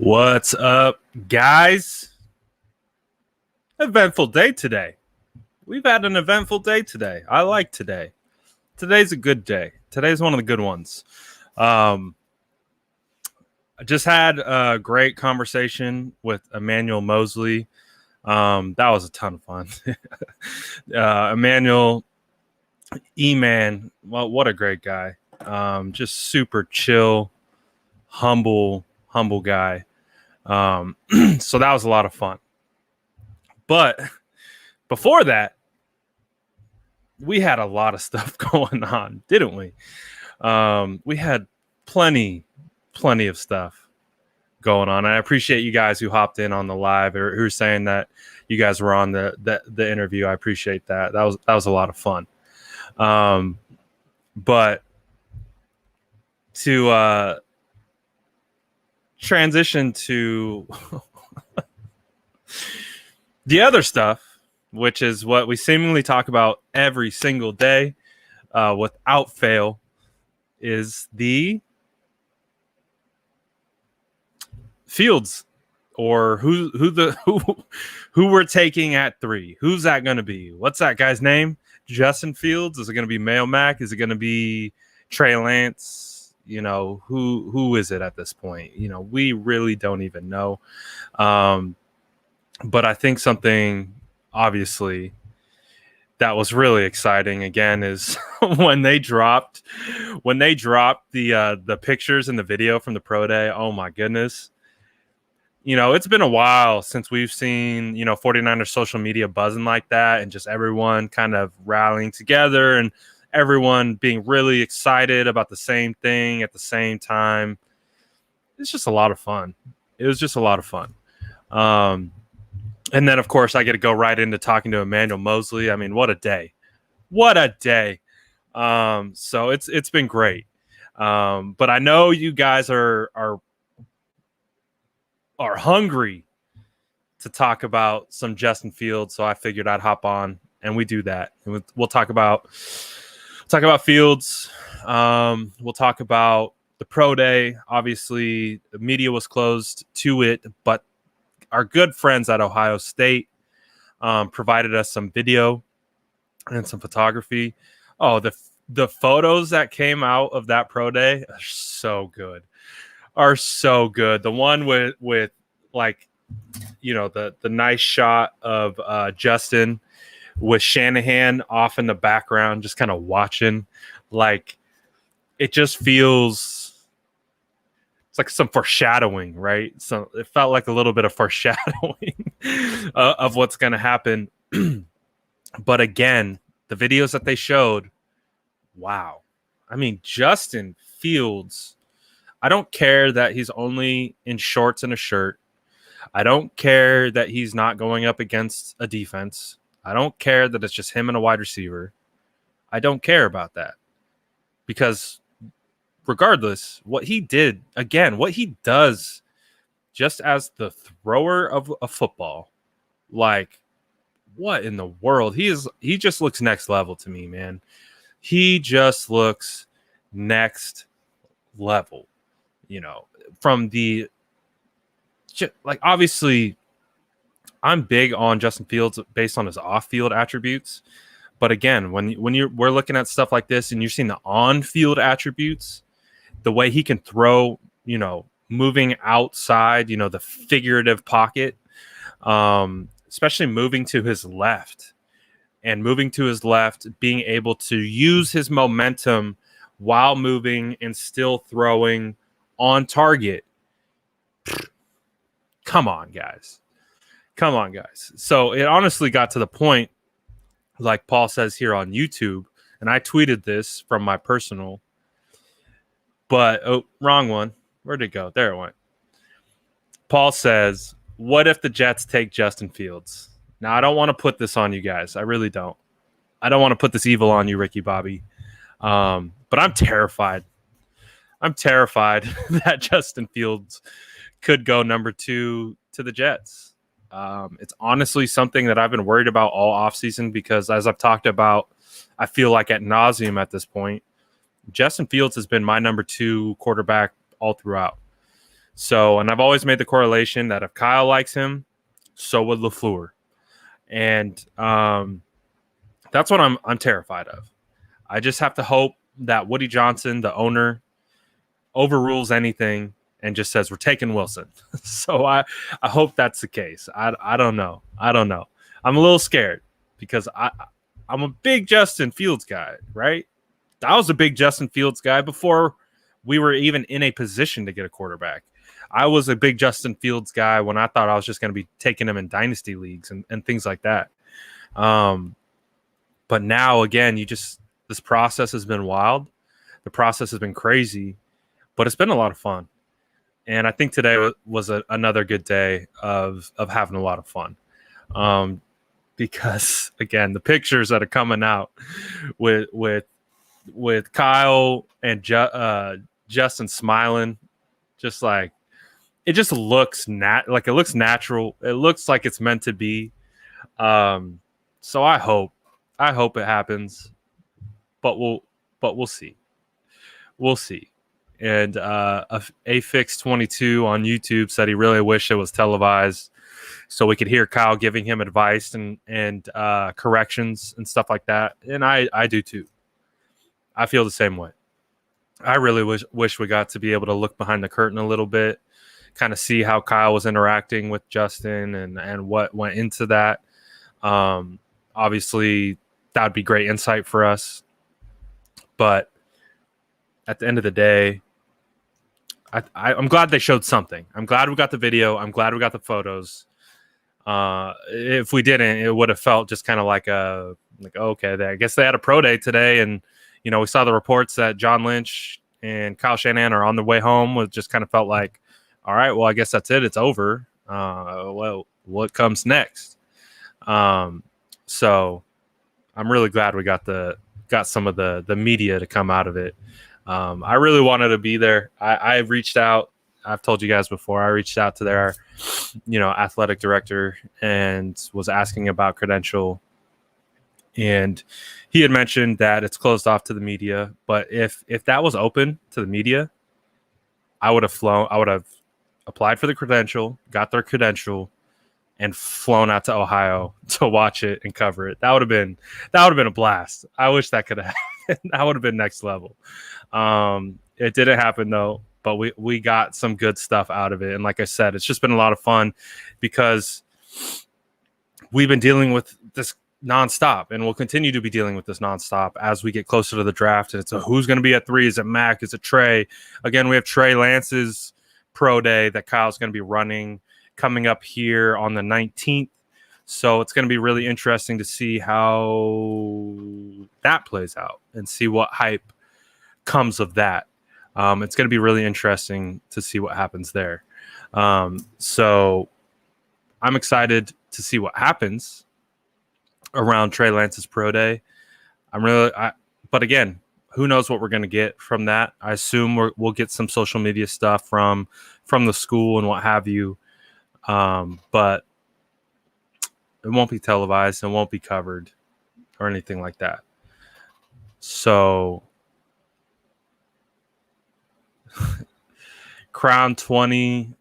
What's up, guys? Eventful day today. We've had an eventful day today. I like today. Today's a good day. Today's one of the good ones. I just had a great conversation with Emmanuel Mosley. That was a ton of fun. Emmanuel, E-Man, well, what a great guy. Just super chill, humble guy. So that was a lot of fun. But before that, we had a lot of stuff going on, didn't we? We had plenty of stuff going on. I appreciate you guys who hopped in on the live or who are saying that you guys were on the interview. I appreciate that. That was a lot of fun. But to transition to the other stuff, which is what we seemingly talk about every single day without fail, is the Fields, or who we're taking at 3. Who's that going to be? What's that guy's name? Justin Fields? Is it going to be Mayo Mac? Is it going to be Trey Lance? You know, who is it at this point? You know, we really don't even know. But I think something obviously that was really exciting again is when they dropped the pictures and the video from the pro day. Oh my goodness. You know, it's been a while since we've seen, 49ers social media buzzing like that and just everyone kind of rallying together and everyone being really excited about the same thing at the same time. It's just a lot of fun. It was just a lot of fun. And then, of course, I get to go right into talking to Emmanuel Mosley. I mean, what a day. What a day. So it's been great. But I know you guys are hungry to talk about some Justin Fields, so I figured I'd hop on and we do that. And we'll talk about Fields. We'll talk about the pro day. Obviously, the media was closed to it, but our good friends at Ohio State provided us some video and some photography. Oh, the photos that came out of that pro day are so good. The one with like, the nice shot of Justin with Shanahan off in the background, just kind of watching. Like, it just feels like some foreshadowing, right? So it felt like a little bit of foreshadowing of what's going to happen. But again, the videos that they showed, wow. I mean, Justin Fields, I don't care that he's only in shorts and a shirt. I don't care that he's not going up against a defense. I don't care that it's just him and a wide receiver. I don't care about that. Because regardless, what he does just as the thrower of a football, like, what in the world? He just looks next level to me, man. He just looks next level, from the, like, obviously I'm big on Justin Fields based on his off-field attributes. But again, when we're looking at stuff like this and you're seeing the on-field attributes, the way he can throw, moving outside, the figurative pocket, especially moving to his left, being able to use his momentum while moving and still throwing on target. Come on, guys. So it honestly got to the point, like Paul says here on YouTube, and I tweeted this from my personal, but wrong one. Where'd it go? There it went. Paul says, what if the Jets take Justin Fields? Now, I don't want to put this on you guys. I really don't. I don't want to put this evil on you, Ricky Bobby. But I'm terrified. That Justin Fields could go number 2 to the Jets. It's honestly something that I've been worried about all offseason because, as I've talked about, I feel like ad nauseum at this point, Justin Fields has been my number 2 quarterback all throughout. So, and I've always made the correlation that if Kyle likes him, so would LaFleur. And that's what I'm terrified of. I just have to hope that Woody Johnson, the owner, overrules anything and just says we're taking Wilson. So I hope that's the case. I don't know. I'm a little scared because I'm a big Justin Fields guy, right? I was a big Justin Fields guy before we were even in a position to get a quarterback. I was a big Justin Fields guy when I thought I was just going to be taking him in dynasty leagues and things like that. But now, again, this process has been wild. The process has been crazy, but it's been a lot of fun. And I think today was another good day of having a lot of fun. Because, again, the pictures that are coming out with Kyle and Justin smiling, just like, it just looks like it looks natural. It looks like it's meant to be. So I hope it happens, but we'll see. We'll see. And Afix22 on YouTube said he really wished it was televised so we could hear Kyle giving him advice and corrections and stuff like that. And I do too. I feel the same way. I really wish we got to be able to look behind the curtain a little bit, kind of see how Kyle was interacting with Justin and what went into that. Obviously, that would be great insight for us. But at the end of the day, I'm glad they showed something. I'm glad we got the video. I'm glad we got the photos. If we didn't, it would have felt just kind of like okay, I guess they had a pro day today, and we saw the reports that John Lynch and Kyle Shanahan are on their way home. It just kind of felt like, all right, well, I guess that's it. It's over. Well, what comes next? So I'm really glad we got some of the media to come out of it. I really wanted to be there. I reached out. I've told you guys before. I reached out to their, athletic director and was asking about credential. And he had mentioned that it's closed off to the media. But if that was open to the media, I would have flown. I would have applied for the credential, got their credential, and flown out to Ohio to watch it and cover it. That would have been a blast. I wish that could have happened. That would have been next level. It didn't happen though, but we got some good stuff out of it. And like I said, it's just been a lot of fun because we've been dealing with this nonstop, and we'll continue to be dealing with this nonstop as we get closer to the draft. And it's who's going to be at 3? Is it Mac? Is it Trey? Again, we have Trey Lance's pro day that Kyle's going to be running coming up here on the 19th. So it's going to be really interesting to see how that plays out and see what hype comes of that. It's going to be really interesting to see what happens there. So I'm excited to see what happens around Trey Lance's pro day. But again, who knows what we're going to get from that? I assume we'll get some social media stuff from the school and what have you. But it won't be televised and won't be covered or anything like that. So Crown 20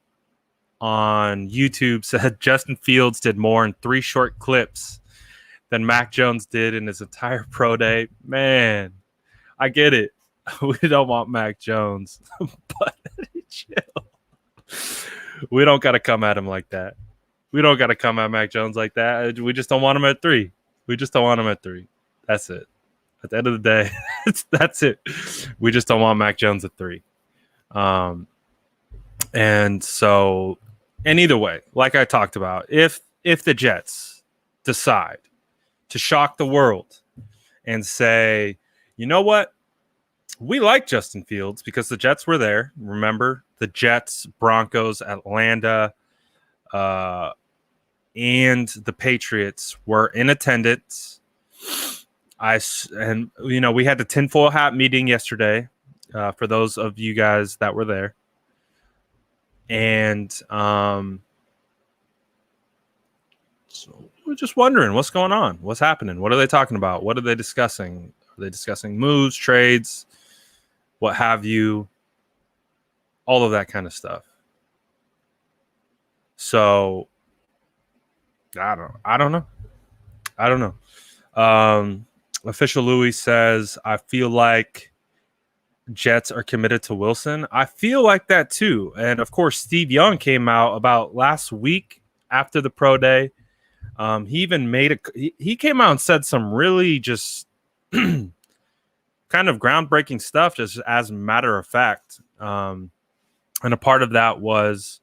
on YouTube said Justin Fields did more in 3 short clips than Mac Jones did in his entire pro day. Man, I get it. We don't want Mac Jones, but chill. We don't got to come at him like that. We don't got to come at Mac Jones like that. We just don't want him at 3. We just don't want him at 3. That's it. At the end of the day, that's it. We just don't want Mac Jones at 3. And either way, like I talked about, if the Jets decide to shock the world and say, you know what? We like Justin Fields because the Jets were there. Remember, the Jets, Broncos, Atlanta, and the Patriots were in attendance. We had the tinfoil hat meeting yesterday for those of you guys that were there. And so we're just wondering what's going on, what's happening, what are they talking about, what are they discussing? Are they discussing moves, trades, what have you, all of that kind of stuff. So I don't know. Official Louis says, I feel like Jets are committed to Wilson. I feel like that too. And of course, Steve Young came out about last week after the pro day. He even he came out and said some really just kind of groundbreaking stuff, just as a matter of fact. And a part of that was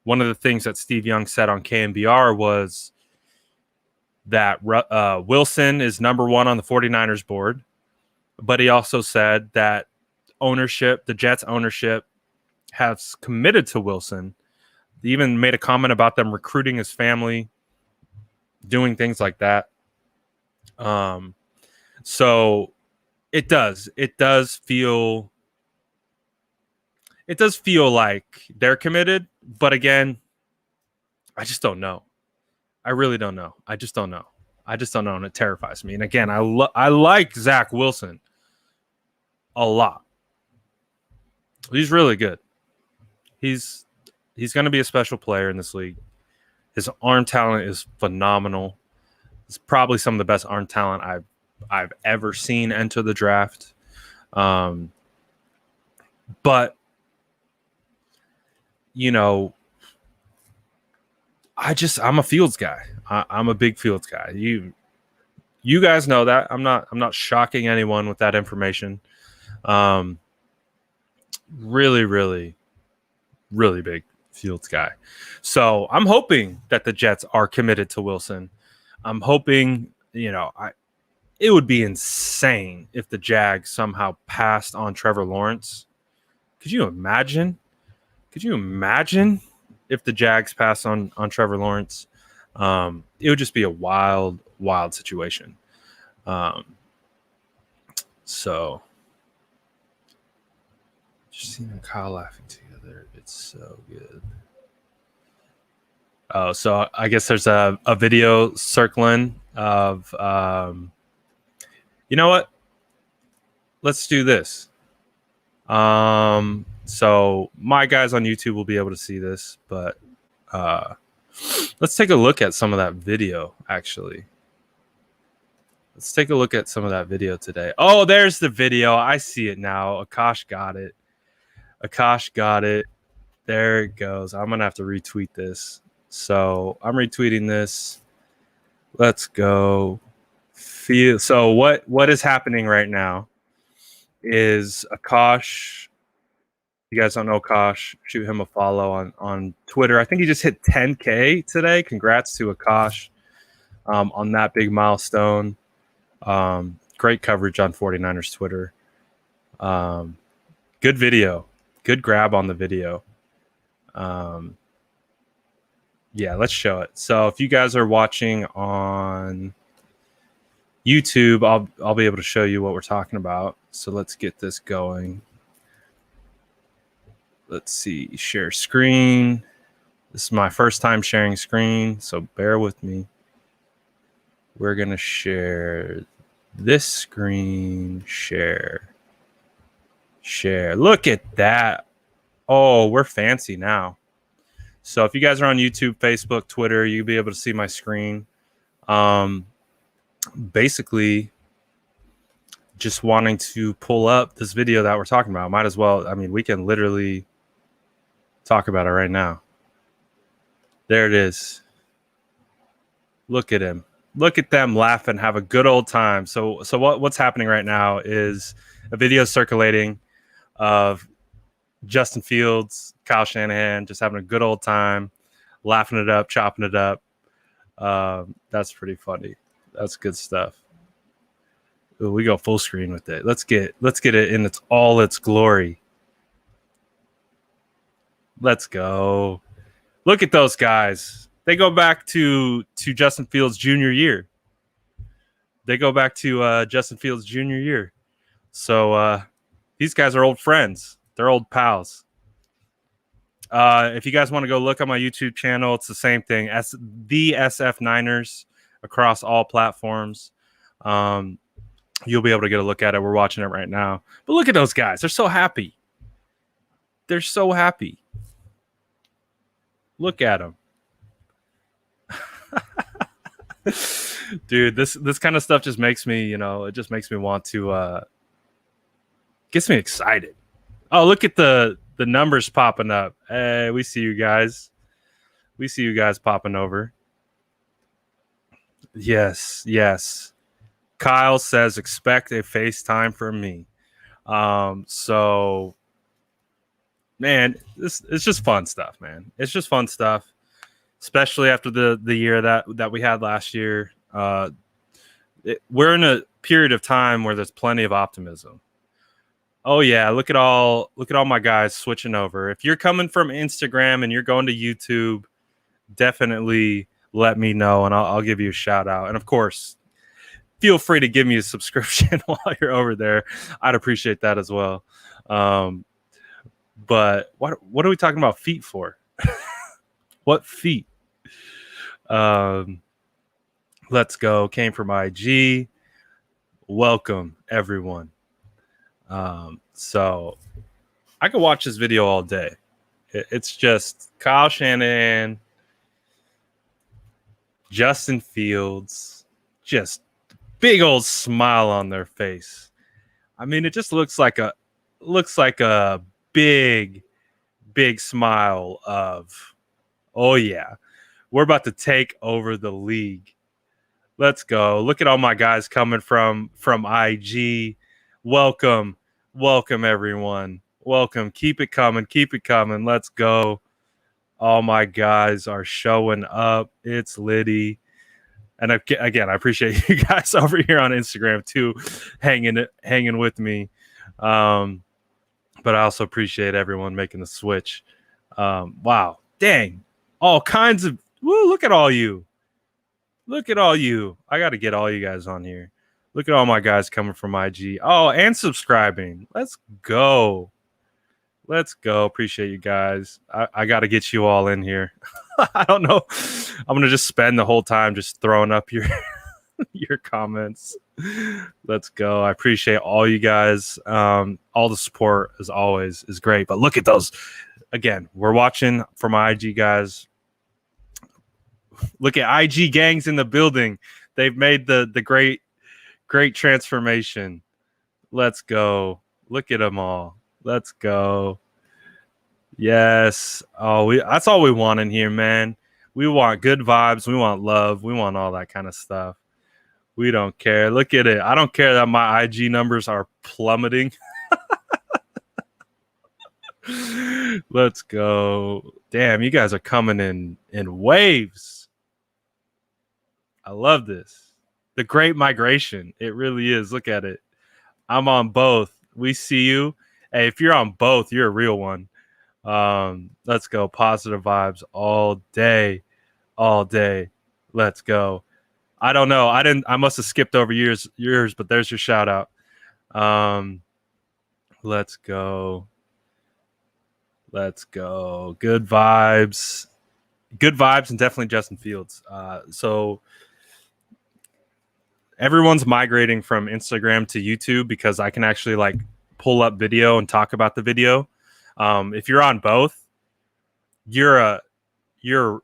one of the things that Steve Young said on KNBR was that Wilson is number one on the 49ers board. But he also said that the Jets ownership has committed to Wilson. He even made a comment about them recruiting his family, doing things like that. So it does feel like they're committed, but again, I just don't know. I really don't know. I just don't know, and it terrifies me. And again, I like Zach Wilson a lot. He's really good. He's going to be a special player in this league. His arm talent is phenomenal. It's probably some of the best arm talent I've ever seen enter the draft. But you know, I'm a Fields guy. I'm a big Fields guy. You guys know that. I'm not shocking anyone with that information. Really, really, really big Fields guy. So I'm hoping that the Jets are committed to Wilson. I'm hoping, it would be insane if the Jags somehow passed on Trevor Lawrence. Could you imagine? If the Jags pass on Trevor Lawrence? It would just be a wild, wild situation. So just seeing Kyle laughing together, it's so good. Oh, so I guess there's a video circling of, you know what? Let's do this. So my guys on YouTube will be able to see this, but let's take a look at some of that video, actually. Let's take a look at some of that video today. Oh, there's the video. I see it now. Akash got it. There it goes. I'm going to have to retweet this. So I'm retweeting this. Let's go. So what is happening right now is Akash. You guys don't know Akash, shoot him a follow on Twitter. I think he just hit 10K today. Congrats to Akash on that big milestone. Great coverage on 49ers Twitter. Good video. Good grab on the video. Yeah, let's show it. So if you guys are watching on YouTube, I'll be able to show you what we're talking about. So let's get this going. Let's see, share screen. This is my first time sharing screen, so bear with me. We're going to share this screen. Share. Look at that. Oh, we're fancy now. So if you guys are on YouTube, Facebook, Twitter, you'll be able to see my screen. Basically, just wanting to pull up this video that we're talking about. Might as well. I mean, we can literally talk about it right now. There it is. Look at him. Look at them laughing, have a good old time. So what's happening right now is a video circulating of Justin Fields, Kyle Shanahan, just having a good old time, laughing it up, chopping it up. That's pretty funny. That's good stuff. Ooh, we go full screen with it. Let's get it in all its glory. Let's go. Look at those guys. They go back to Justin Fields' junior year. So these guys are old friends. They're old pals. If you guys want to go look on my YouTube channel, it's the same thing. The SF Niners across all platforms. You'll be able to get a look at it. We're watching it right now. But look at those guys. They're so happy. Look at them. Dude, this kind of stuff just makes me, it just makes me want to gets me excited. Oh, look at the numbers popping up. Hey, we see you guys. We see you guys popping over. Yes, yes. Kyle says expect a FaceTime from me. So man, it's just fun stuff, man. It's just fun stuff, especially after the year that we had last year. We're in a period of time where there's plenty of optimism. Oh yeah, look at all my guys switching over. If you're coming from Instagram and you're going to YouTube, definitely let me know and I'll give you a shout out. And of course, feel free to give me a subscription while you're over there. I'd appreciate that as well. But what are we talking about feet for? What feet? Let's go. Came from IG. Welcome everyone. So I could watch this video all day. It's just Kyle Shanahan, Justin Fields, just big old smile on their face. I mean, it just looks like a big smile of, oh yeah, we're about to take over the league. Let's go. Look at all my guys coming from IG. Welcome everyone. Welcome. Keep it coming. Let's go. All my guys are showing up. It's Liddy. And again, I appreciate you guys over here on Instagram too, hanging with me. But I also appreciate everyone making the switch. Wow, dang, all kinds of. Woo, look at all you. Look at all you. I got to get all you guys on here. Look at all my guys coming from IG. Oh, and subscribing. Let's go. Appreciate you guys. I got to get you all in here. I don't know. I'm going to just spend the whole time just throwing up your your comments. Let's go. I appreciate all you guys. All the support, as always, is great. But look at those. Again, we're watching for my IG guys. Look at IG gangs in the building. They've made the great transformation. Let's go. Look at them all. Let's go. Yes. Oh, that's all we want in here, man. We want good vibes. We want love. We want all that kind of stuff. We don't care. Look at it. I don't care that my IG numbers are plummeting. Let's go. Damn, you guys are coming in waves. I love this. The great migration. It really is. Look at it. I'm on both. We see you. Hey, if you're on both, you're a real one. Let's go. Positive vibes all day. Let's go. I don't know. I must have skipped over yours, but there's your shout out. Let's go. Good vibes, and definitely Justin Fields. So everyone's migrating from Instagram to YouTube because I can actually like pull up video and talk about the video. If you're on both, you're a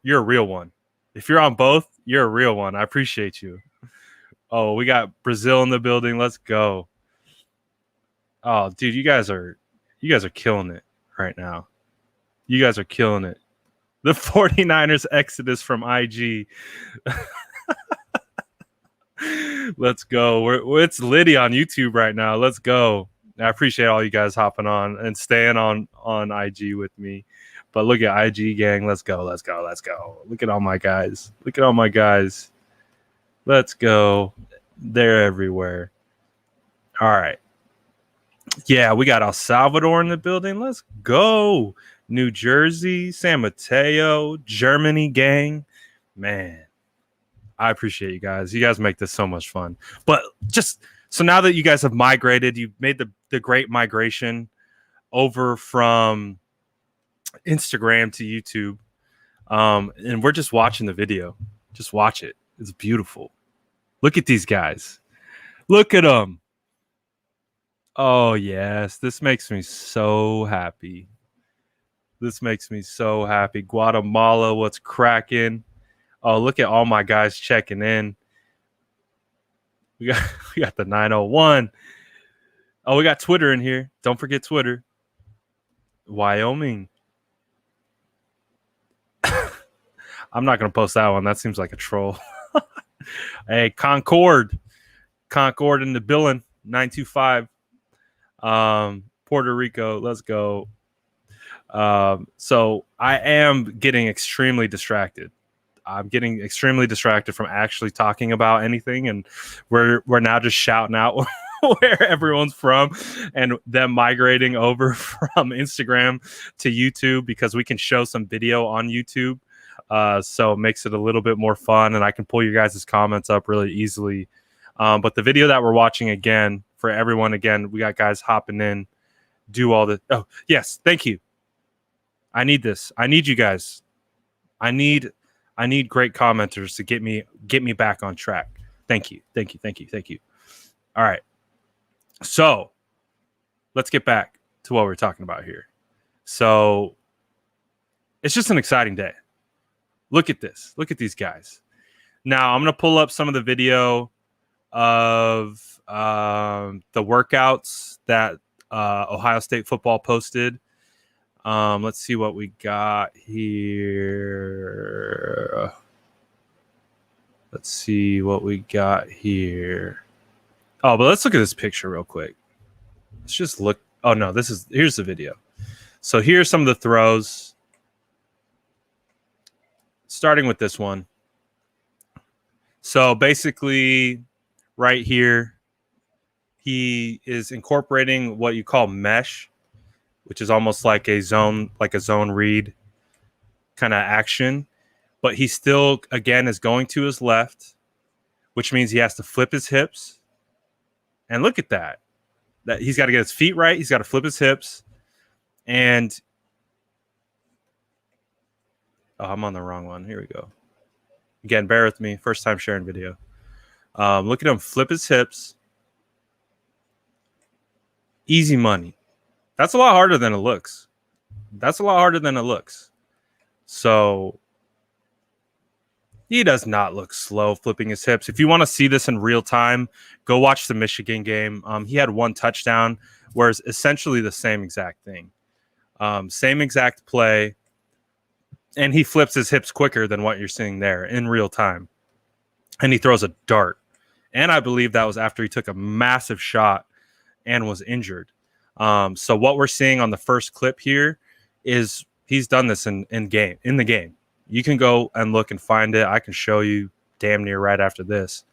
real one. If you're on both, you're a real one. I appreciate you. Oh, we got Brazil in the building. Let's go. Oh, dude, you guys are killing it right now. You guys are killing it. The 49ers exodus from IG. Let's go. It's Liddy on YouTube right now. Let's go. I appreciate all you guys hopping on and staying on IG with me. But look at IG gang. Let's go. Look at all my guys. Let's go. They're everywhere. All right. Yeah, we got El Salvador in the building. Let's go. New Jersey, San Mateo, Germany gang. Man, I appreciate you guys. You guys make this so much fun. But just so now that you guys have migrated, you've made the great migration over from Instagram to YouTube. And we're just watching the video. Just watch it. It's beautiful. Look at these guys. Look at them. Oh, yes. This makes me so happy. Guatemala, what's cracking? Oh, look at all my guys checking in. We got the 901. Oh, we got Twitter in here. Don't forget Twitter. Wyoming. I'm not going to post that one. That seems like a troll. Hey, Concord in the billing. 925. Puerto Rico. Let's go. So I am getting extremely distracted. I'm getting extremely distracted from actually talking about anything, and we're now just shouting out where everyone's from and them migrating over from Instagram to YouTube because we can show some video on YouTube. So it makes it a little bit more fun, and I can pull your guys' comments up really easily. But the video that we're watching again, for everyone, again, we got guys hopping in, do all the. Oh, yes, thank you. I need this. I need you guys. I need great commenters to get me back on track. Thank you. All right. So let's get back to what we're talking about here. So it's just an exciting day. Look at this. Look at these guys. Now I'm going to pull up some of the video of the workouts that Ohio State football posted. Let's see what we got here. Oh, but let's look at this picture real quick. Let's just look. Oh, no, here's the video. So here's some of the throws. Starting with this one. So basically, right here, he is incorporating what you call mesh, which is almost like a zone read kind of action. But he still, again, is going to his left, which means he has to flip his hips. And look at that. That he's got to get his feet right. He's got to flip his hips. And I'm on the wrong one. Here we go. Again, bear with me. First time sharing video. Look at him flip his hips. Easy money. That's a lot harder than it looks. So he does not look slow flipping his hips. If you want to see this in real time, go watch the Michigan game. He had one touchdown, whereas essentially the same exact thing. Same exact play. And he flips his hips quicker than what you're seeing there in real time. And he throws a dart. And I believe that was after he took a massive shot and was injured. So what we're seeing on the first clip here is he's done this in the game. You can go and look and find it. I can show you damn near right after this.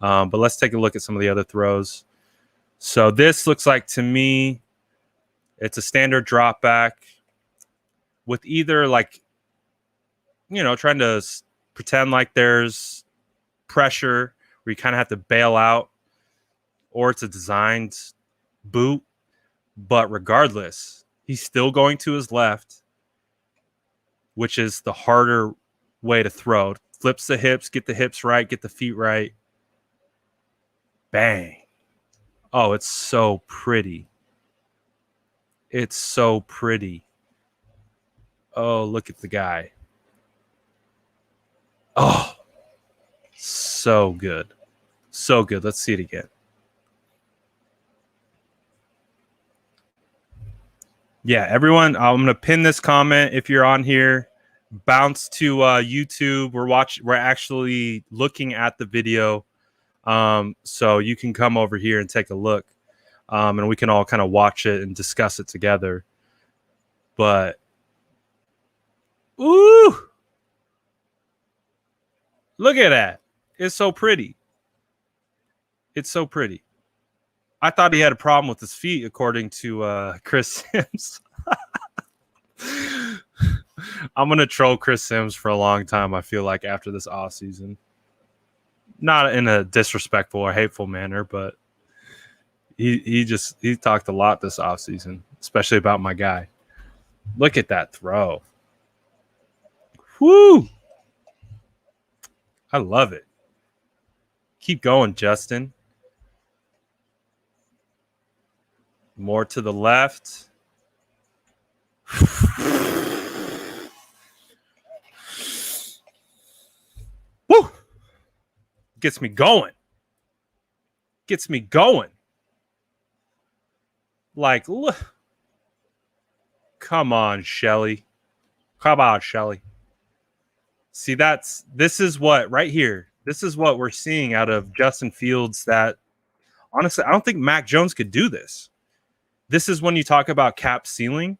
But let's take a look at some of the other throws. So this looks like, to me, it's a standard drop back with either trying to pretend like there's pressure where you kind of have to bail out, or it's a designed boot. But regardless, he's still going to his left, which is the harder way to throw. Flips the hips, get the hips right, get the feet right. Bang. Oh, it's so pretty. Oh, look at the guy. Oh, so good. Let's see it again. Yeah, everyone, I'm going to pin this comment if you're on here. Bounce to YouTube. We're actually looking at the video. So you can come over here and take a look. And we can all kind of watch it and discuss it together. But ooh! Look at that. It's so pretty. I thought he had a problem with his feet, according to Chris Sims. I'm going to troll Chris Sims for a long time, I feel like, after this offseason. Not in a disrespectful or hateful manner, but he talked a lot this offseason, especially about my guy. Look at that throw. Woo! I love it. Keep going, Justin. More to the left. Gets me going. Gets me going. Like, look. Come on, Shelly. Come on, Shelly. See, this is what right here. This is what we're seeing out of Justin Fields that honestly, I don't think Mac Jones could do this. This is when you talk about cap ceiling.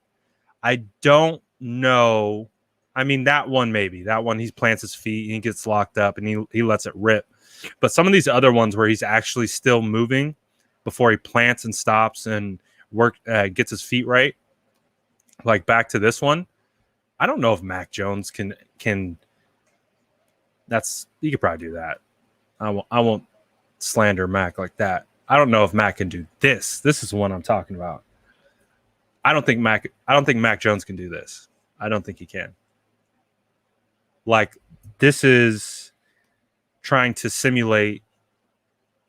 I don't know. I mean, that one maybe. That one he plants his feet and he gets locked up and he lets it rip. But some of these other ones where he's actually still moving before he plants and stops and gets his feet right, like back to this one, I don't know if Mac Jones can. You could probably do that. I won't slander Mac like that. I don't know if Mac can do this. This is the one I'm talking about. I don't think Mac Jones can do this. I don't think he can. Like, this is trying to simulate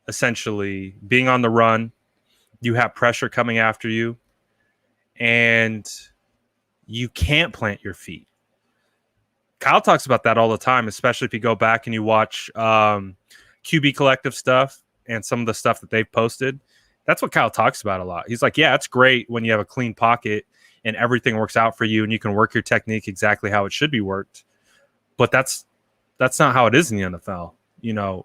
essentially being on the run. You have pressure coming after you, and you can't plant your feet. Kyle talks about that all the time, especially if you go back and you watch QB Collective stuff and some of the stuff that they've posted. That's what Kyle talks about a lot. He's like, yeah, it's great when you have a clean pocket and everything works out for you and you can work your technique exactly how it should be worked. But that's not how it is in the NFL. You know,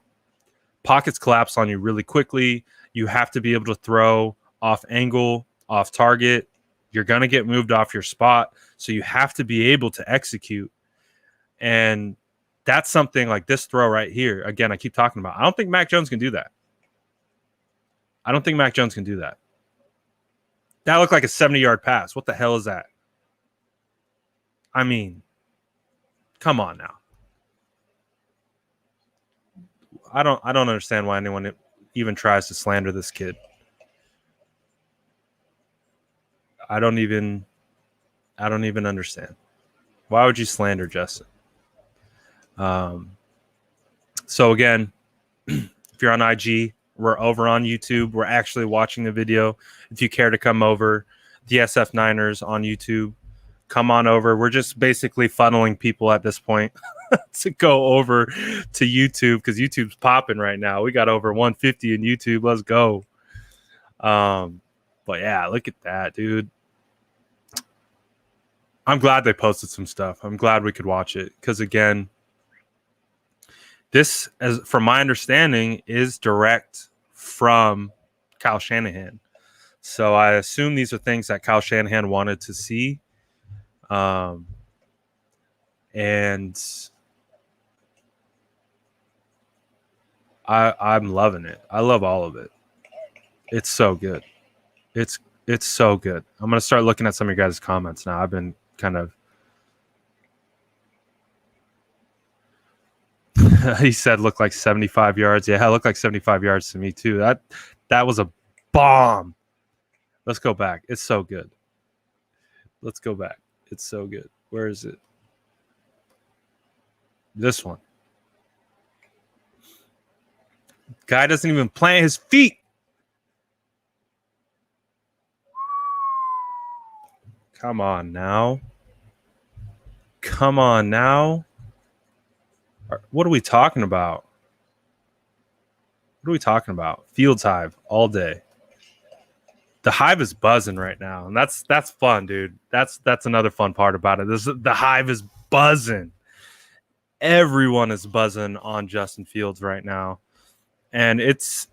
pockets collapse on you really quickly. You have to be able to throw off angle, off target. You're going to get moved off your spot. So you have to be able to execute. And that's something like this throw right here. Again, I keep talking about. I don't think Mac Jones can do that. That looked like a 70-yard pass. What the hell is that? I mean, come on now. I don't understand why anyone even tries to slander this kid. I don't even understand. Why would you slander Justin? So again, if you're on IG, we're over on YouTube. We're actually watching the video. If you care to come over, the SF Niners on YouTube, come on over. We're just basically funneling people at this point to go over to YouTube because YouTube's popping right now. We got over 150 in YouTube. Let's go. But yeah, look at that, dude. I'm glad they posted some stuff. I'm glad we could watch it because, again, this, as from my understanding, is direct from Kyle Shanahan. So I assume these are things that Kyle Shanahan wanted to see. And I'm loving it. I love all of it. It's so good. It's so good. I'm going to start looking at some of your guys' comments now. I've been kind of he said looked like 75 yards. Yeah, it looked like 75 yards to me too. That was a bomb. Let's go back. It's so good. Let's go back. It's so good. Where is it? This one. Guy doesn't even plant his feet. Come on now. Come on now. What are we talking about? What are we talking about? Fields Hive all day. The Hive is buzzing right now, and that's fun, dude. That's another fun part about it. The Hive is buzzing. Everyone is buzzing on Justin Fields right now, and it's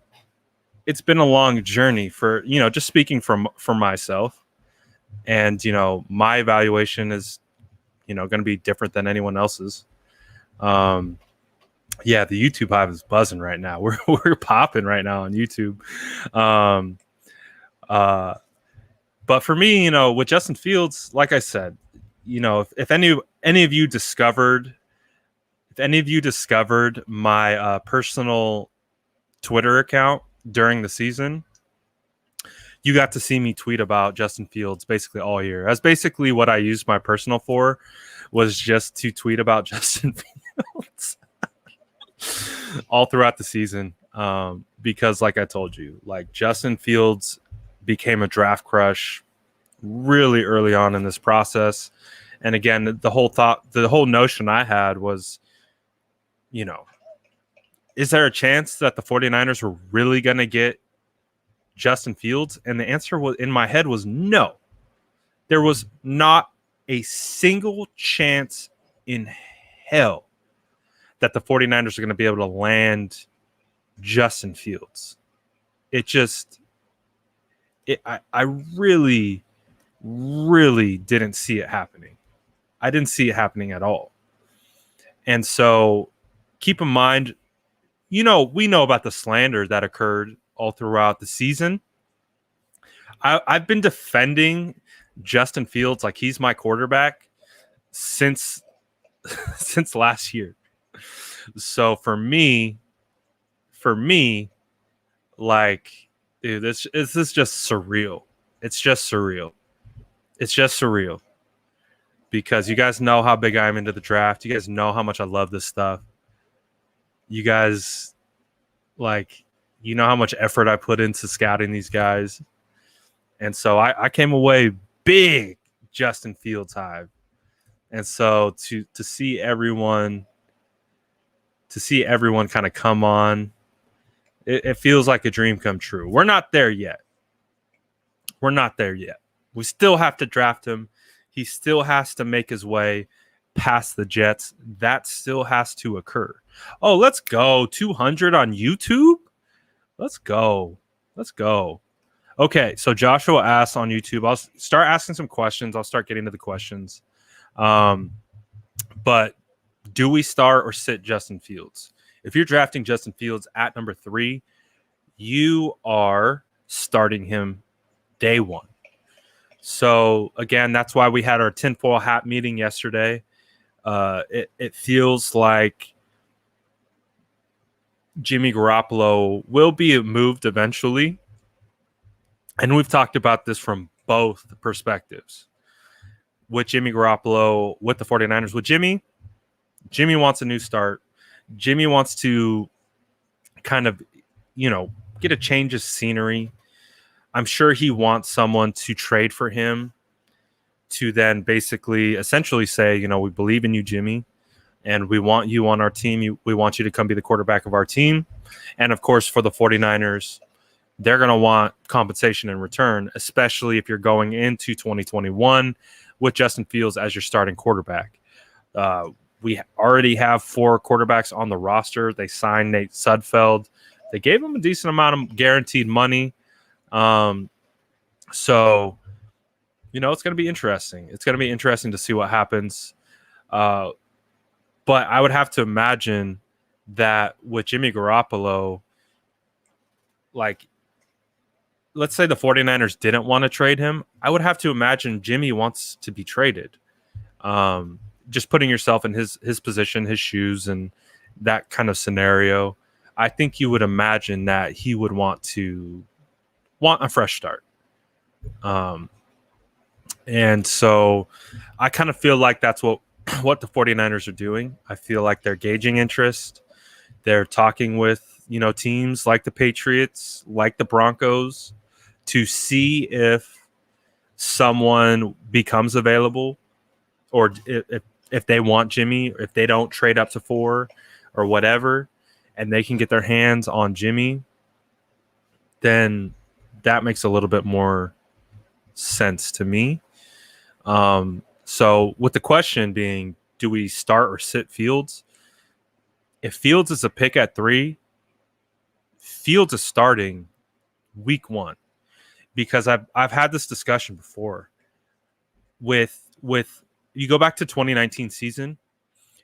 been a long journey for, you know, just speaking for myself, and, you know, my evaluation is, you know, going to be different than anyone else's. Yeah, the YouTube Hive is buzzing right now. We're popping right now on YouTube. But for me, you know, with Justin Fields, like I said, you know, if any of you discovered my personal Twitter account during the season, you got to see me tweet about Justin Fields basically all year. That's basically what I used my personal for, was just to tweet about Justin Fields all throughout the season. Because like I told you, like, Justin Fields became a draft crush really early on in this process. And again, the whole notion I had was, you know, is there a chance that the 49ers were really going to get Justin Fields? And the answer was in my head was no. There was not a single chance in hell that the 49ers are going to be able to land Justin Fields. I really, really didn't see it happening. I didn't see it happening at all. And so keep in mind, we know about the slander that occurred all throughout the season. I've been defending Justin Fields like he's my quarterback since last year. So for me, like, dude, this is just surreal. It's just surreal. Because you guys know how big I am into the draft. You guys know how much I love this stuff. You guys, how much effort I put into scouting these guys. And so I came away big Justin Fields hive. And so to see everyone kind of come on, it feels like a dream come true. We're not there yet. We still have to draft him. He still has to make his way past the Jets. That still has to occur. Oh, let's go. 200 on YouTube? Let's go. Okay, so Joshua asks on YouTube. I'll start asking some questions. I'll start getting to the questions. But do we start or sit Justin Fields? If you're drafting Justin Fields at number 3, you are starting him day one. So, again, that's why we had our tinfoil hat meeting yesterday. It feels like Jimmy Garoppolo will be moved eventually. And we've talked about this from both perspectives. With Jimmy Garoppolo, with the 49ers, with Jimmy wants a new start. Jimmy wants to kind of, get a change of scenery. I'm sure he wants someone to trade for him to then basically essentially say, we believe in you, Jimmy, and we want you on our team. We want you to come be the quarterback of our team. And, of course, for the 49ers, they're going to want compensation in return, especially if you're going into 2021 with Justin Fields as your starting quarterback. We already have 4 quarterbacks on the roster. They signed Nate Sudfeld. They gave him a decent amount of guaranteed money. So, it's going to be interesting. It's going to be interesting to see what happens. But I would have to imagine that with Jimmy Garoppolo, let's say the 49ers didn't want to trade him. I would have to imagine Jimmy wants to be traded. Just putting yourself in his position, his shoes, and that kind of scenario, I think you would imagine that he would want a fresh start. And so I kind of feel like that's what the 49ers are doing. I feel like they're gauging interest. They're talking with, teams like the Patriots, like the Broncos, to see if someone becomes available, or if they want Jimmy, or if they don't trade up to 4 or whatever, and they can get their hands on Jimmy, then that makes a little bit more sense to me. So with the question being, do we start or sit Fields? If Fields is a pick at 3, Fields is starting week 1, because I've had this discussion before with you go back to 2019 season,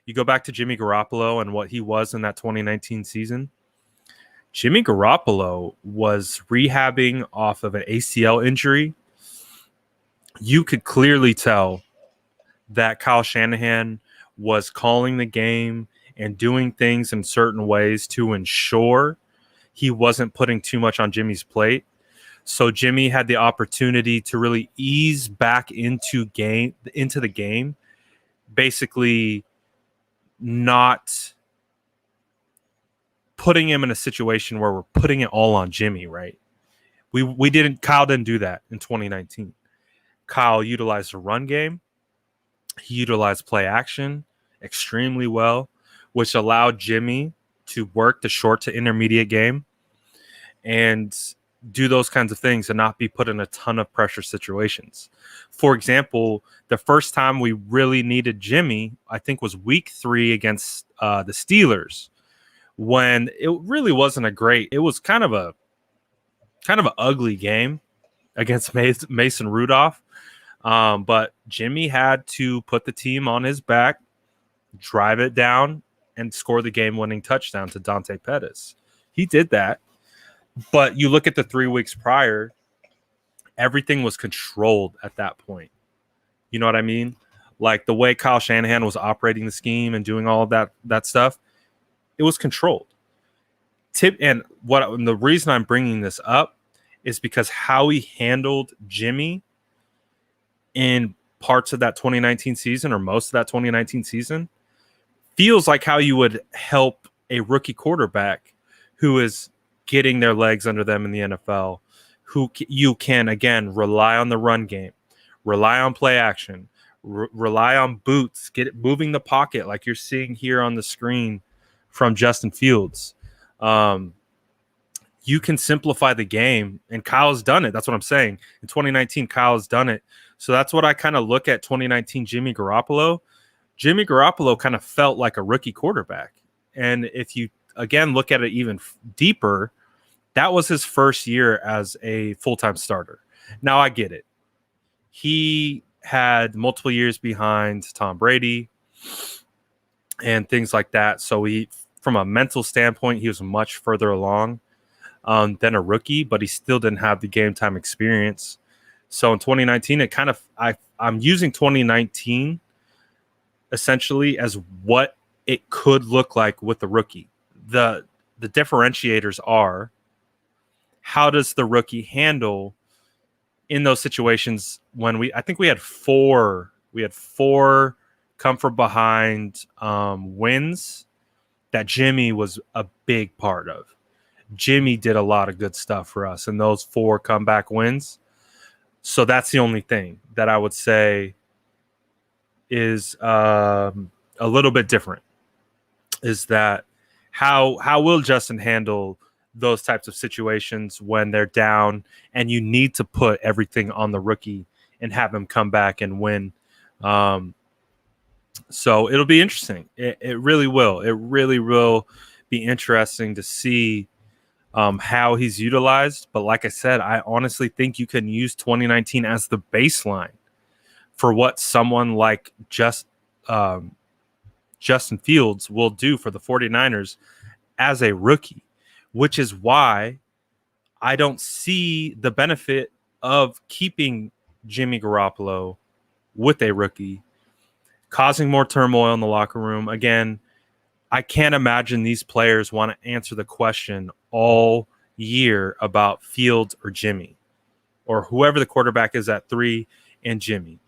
you go back to Jimmy Garoppolo and what he was in that 2019 season. Jimmy Garoppolo was rehabbing off of an ACL injury. You could clearly tell that Kyle Shanahan was calling the game and doing things in certain ways to ensure he wasn't putting too much on Jimmy's plate. So Jimmy had the opportunity to really ease back into the game, basically not putting him in a situation where we're putting it all on Jimmy, right? Kyle didn't do that in 2019. Kyle utilized the run game. He utilized play action extremely well, which allowed Jimmy to work the short to intermediate game and do those kinds of things and not be put in a ton of pressure situations. For example, the first time we really needed Jimmy, I think, was week 3 against the Steelers, when it really wasn't it was kind of an ugly game against Mason Rudolph. But Jimmy had to put the team on his back, drive it down, and score the game-winning touchdown to Dante Pettis. He did that. But you look at the 3 weeks prior, everything was controlled at that point. You know what I mean? Like the way Kyle Shanahan was operating the scheme and doing all of that stuff, it was controlled. And the reason I'm bringing this up is because how he handled Jimmy in parts of that 2019 season, or most of that 2019 season, feels like how you would help a rookie quarterback who is getting their legs under them in the NFL, who you can, again, rely on the run game, rely on play action, rely on boots, get it moving the pocket like you're seeing here on the screen from Justin Fields. You can simplify the game, and Kyle's done it. That's what I'm saying. In 2019, Kyle's done it. So that's what I kind of look at 2019 Jimmy Garoppolo. Jimmy Garoppolo kind of felt like a rookie quarterback. And if you, again, look at it even deeper, that was his first year as a full-time starter. Now, I get it. He had multiple years behind Tom Brady and things like that. So from a mental standpoint, he was much further along than a rookie, but he still didn't have the game time experience. So in 2019, it kind of I'm using 2019 essentially as what it could look like with the rookie. The differentiators are, how does the rookie handle in those situations when I think we had four come from behind wins that Jimmy was a big part of. Jimmy did a lot of good stuff for us in those 4 comeback wins. So that's the only thing that I would say is a little bit different, is that how will Justin handle those types of situations when they're down and you need to put everything on the rookie and have him come back and win. So it'll be interesting. It really will. It really will be interesting to see how he's utilized. But like I said, I honestly think you can use 2019 as the baseline for what someone like Justin Fields will do for the 49ers as a rookie, which is why I don't see the benefit of keeping Jimmy Garoppolo with a rookie, causing more turmoil in the locker room. Again, I can't imagine these players want to answer the question all year about Fields or Jimmy, or whoever the quarterback is at 3 and Jimmy.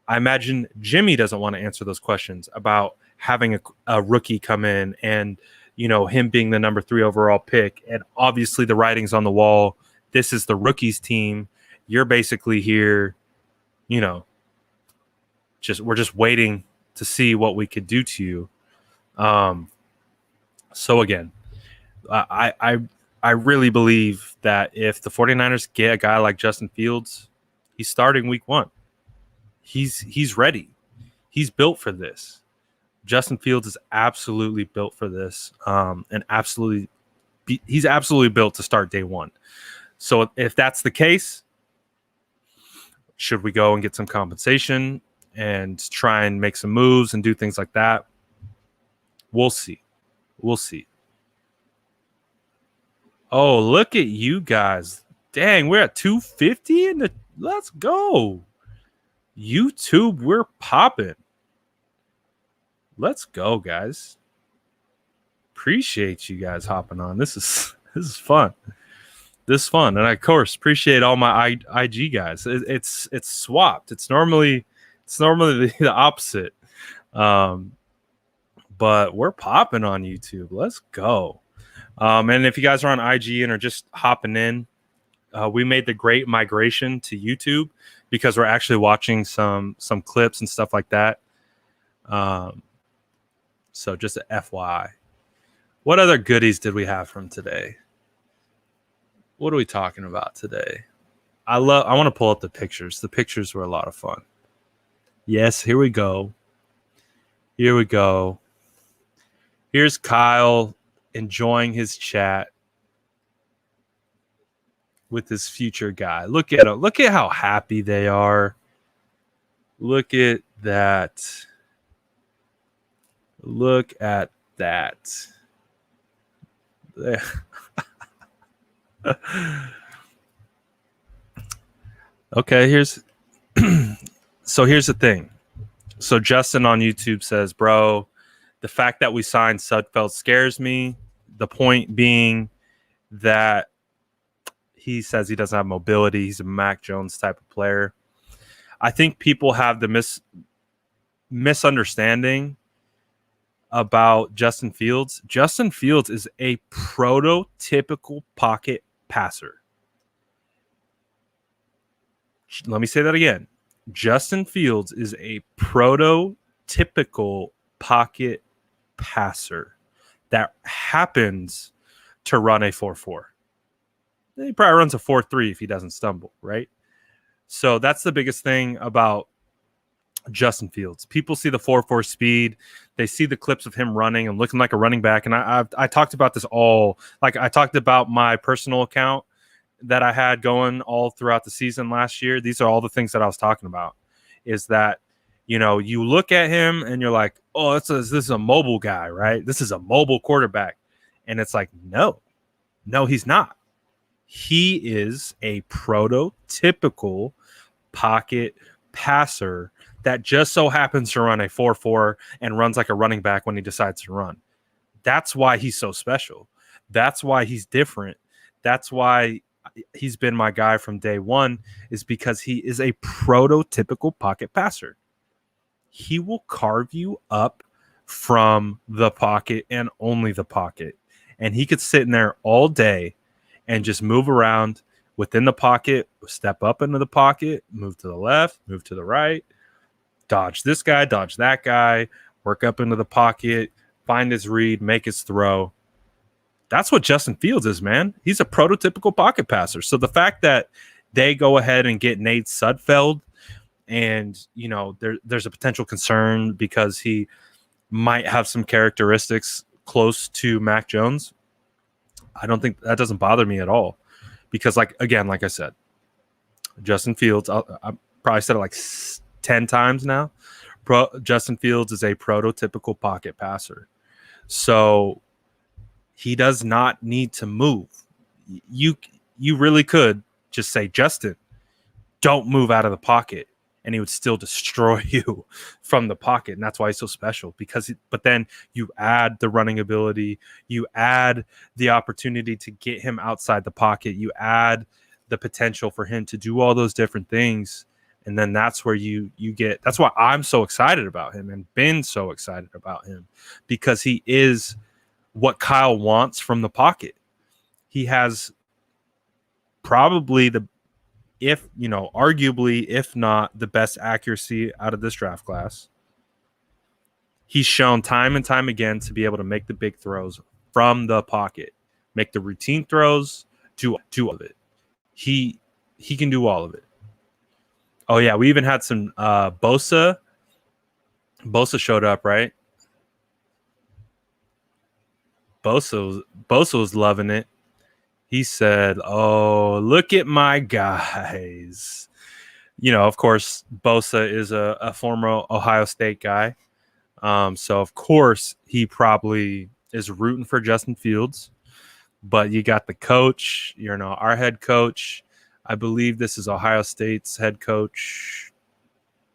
I imagine Jimmy doesn't want to answer those questions about having a rookie come in and, you know, him being the number 3 overall pick. And obviously the writing's on the wall. This is the rookies team. You're basically here, you know, we're just waiting to see what we could do to you. So again, I really believe that if the 49ers get a guy like Justin Fields, he's starting week 1. He's ready. He's built for this. Justin Fields is absolutely built for this. And he's absolutely built to start day 1. So if that's the case, should we go and get some compensation and try and make some moves and do things like that? We'll see. We'll see. Oh, look at you guys. Dang, we're at 250 let's go. YouTube, we're popping. Let's go, guys. Appreciate you guys hopping on. This is fun. This is fun. And I, of course, appreciate all my IG guys. It's swapped. It's normally the opposite. But we're popping on YouTube. Let's go. And if you guys are on IG and are just hopping in, we made the great migration to YouTube because we're actually watching some clips and stuff like that. So just a FYI. What other goodies did we have from today? What are we talking about today? I want to pull up the pictures. The pictures were a lot of fun. Yes, here we go. Here we go. Here's Kyle enjoying his chat with his future guy. Look at him. Look at how happy they are. Look at that. Look at that. Okay, here's the thing. So Justin on YouTube says, bro, the fact that we signed Sudfeld scares me. The point being that he says he doesn't have mobility. He's a Mac Jones type of player. I think people have the misunderstanding about Justin Fields. Justin Fields is a prototypical pocket passer. Let me say that again. Justin Fields is a prototypical pocket passer that happens to run a 4.4. He probably runs a 4.3 if he doesn't stumble, right? So that's the biggest thing about Justin Fields. People see the 4.4 speed. They see the clips of him running and looking like a running back. And I talked about this all. Like, I talked about my personal account that I had going all throughout the season last year. These are all the things that I was talking about, is that, you know, you look at him and you're like, oh, this is a mobile guy, right? This is a mobile quarterback. And it's like, no, he's not. He is a prototypical pocket passer that just so happens to run a 4.4 and runs like a running back when he decides to run. That's why he's so special. That's why he's different. That's why he's been my guy from day one, is because he is a prototypical pocket passer. He will carve you up from the pocket and only the pocket. And he could sit in there all day and just move around within the pocket, step up into the pocket, move to the left, move to the right, dodge this guy, dodge that guy, work up into the pocket, find his read, make his throw. That's what Justin Fields is, man. He's a prototypical pocket passer. So the fact that they go ahead and get Nate Sudfeld, and, you know, there's a potential concern because he might have some characteristics close to Mac Jones, I don't think that doesn't bother me at all. Because, like I said, Justin Fields, I probably said it like 10 times now. Justin Fields is a prototypical pocket passer. So he does not need to move. You really could just say, Justin, don't move out of the pocket, and he would still destroy you from the pocket. And that's why he's so special. But then you add the running ability, you add the opportunity to get him outside the pocket, you add the potential for him to do all those different things. And then that's where you get, that's why I'm so excited about him and been so excited about him, because he is what Kyle wants from the pocket. He has probably arguably, if not the best accuracy out of this draft class. He's shown time and time again to be able to make the big throws from the pocket, make the routine throws, do all of it. He can do all of it. Oh yeah, we even had some Bosa. Bosa showed up, right? Bosa was loving it. He said, oh, look at my guys. You know, of course, Bosa is a former Ohio State guy. So, of course, he probably is rooting for Justin Fields. But you got the coach, our head coach. I believe this is Ohio State's head coach.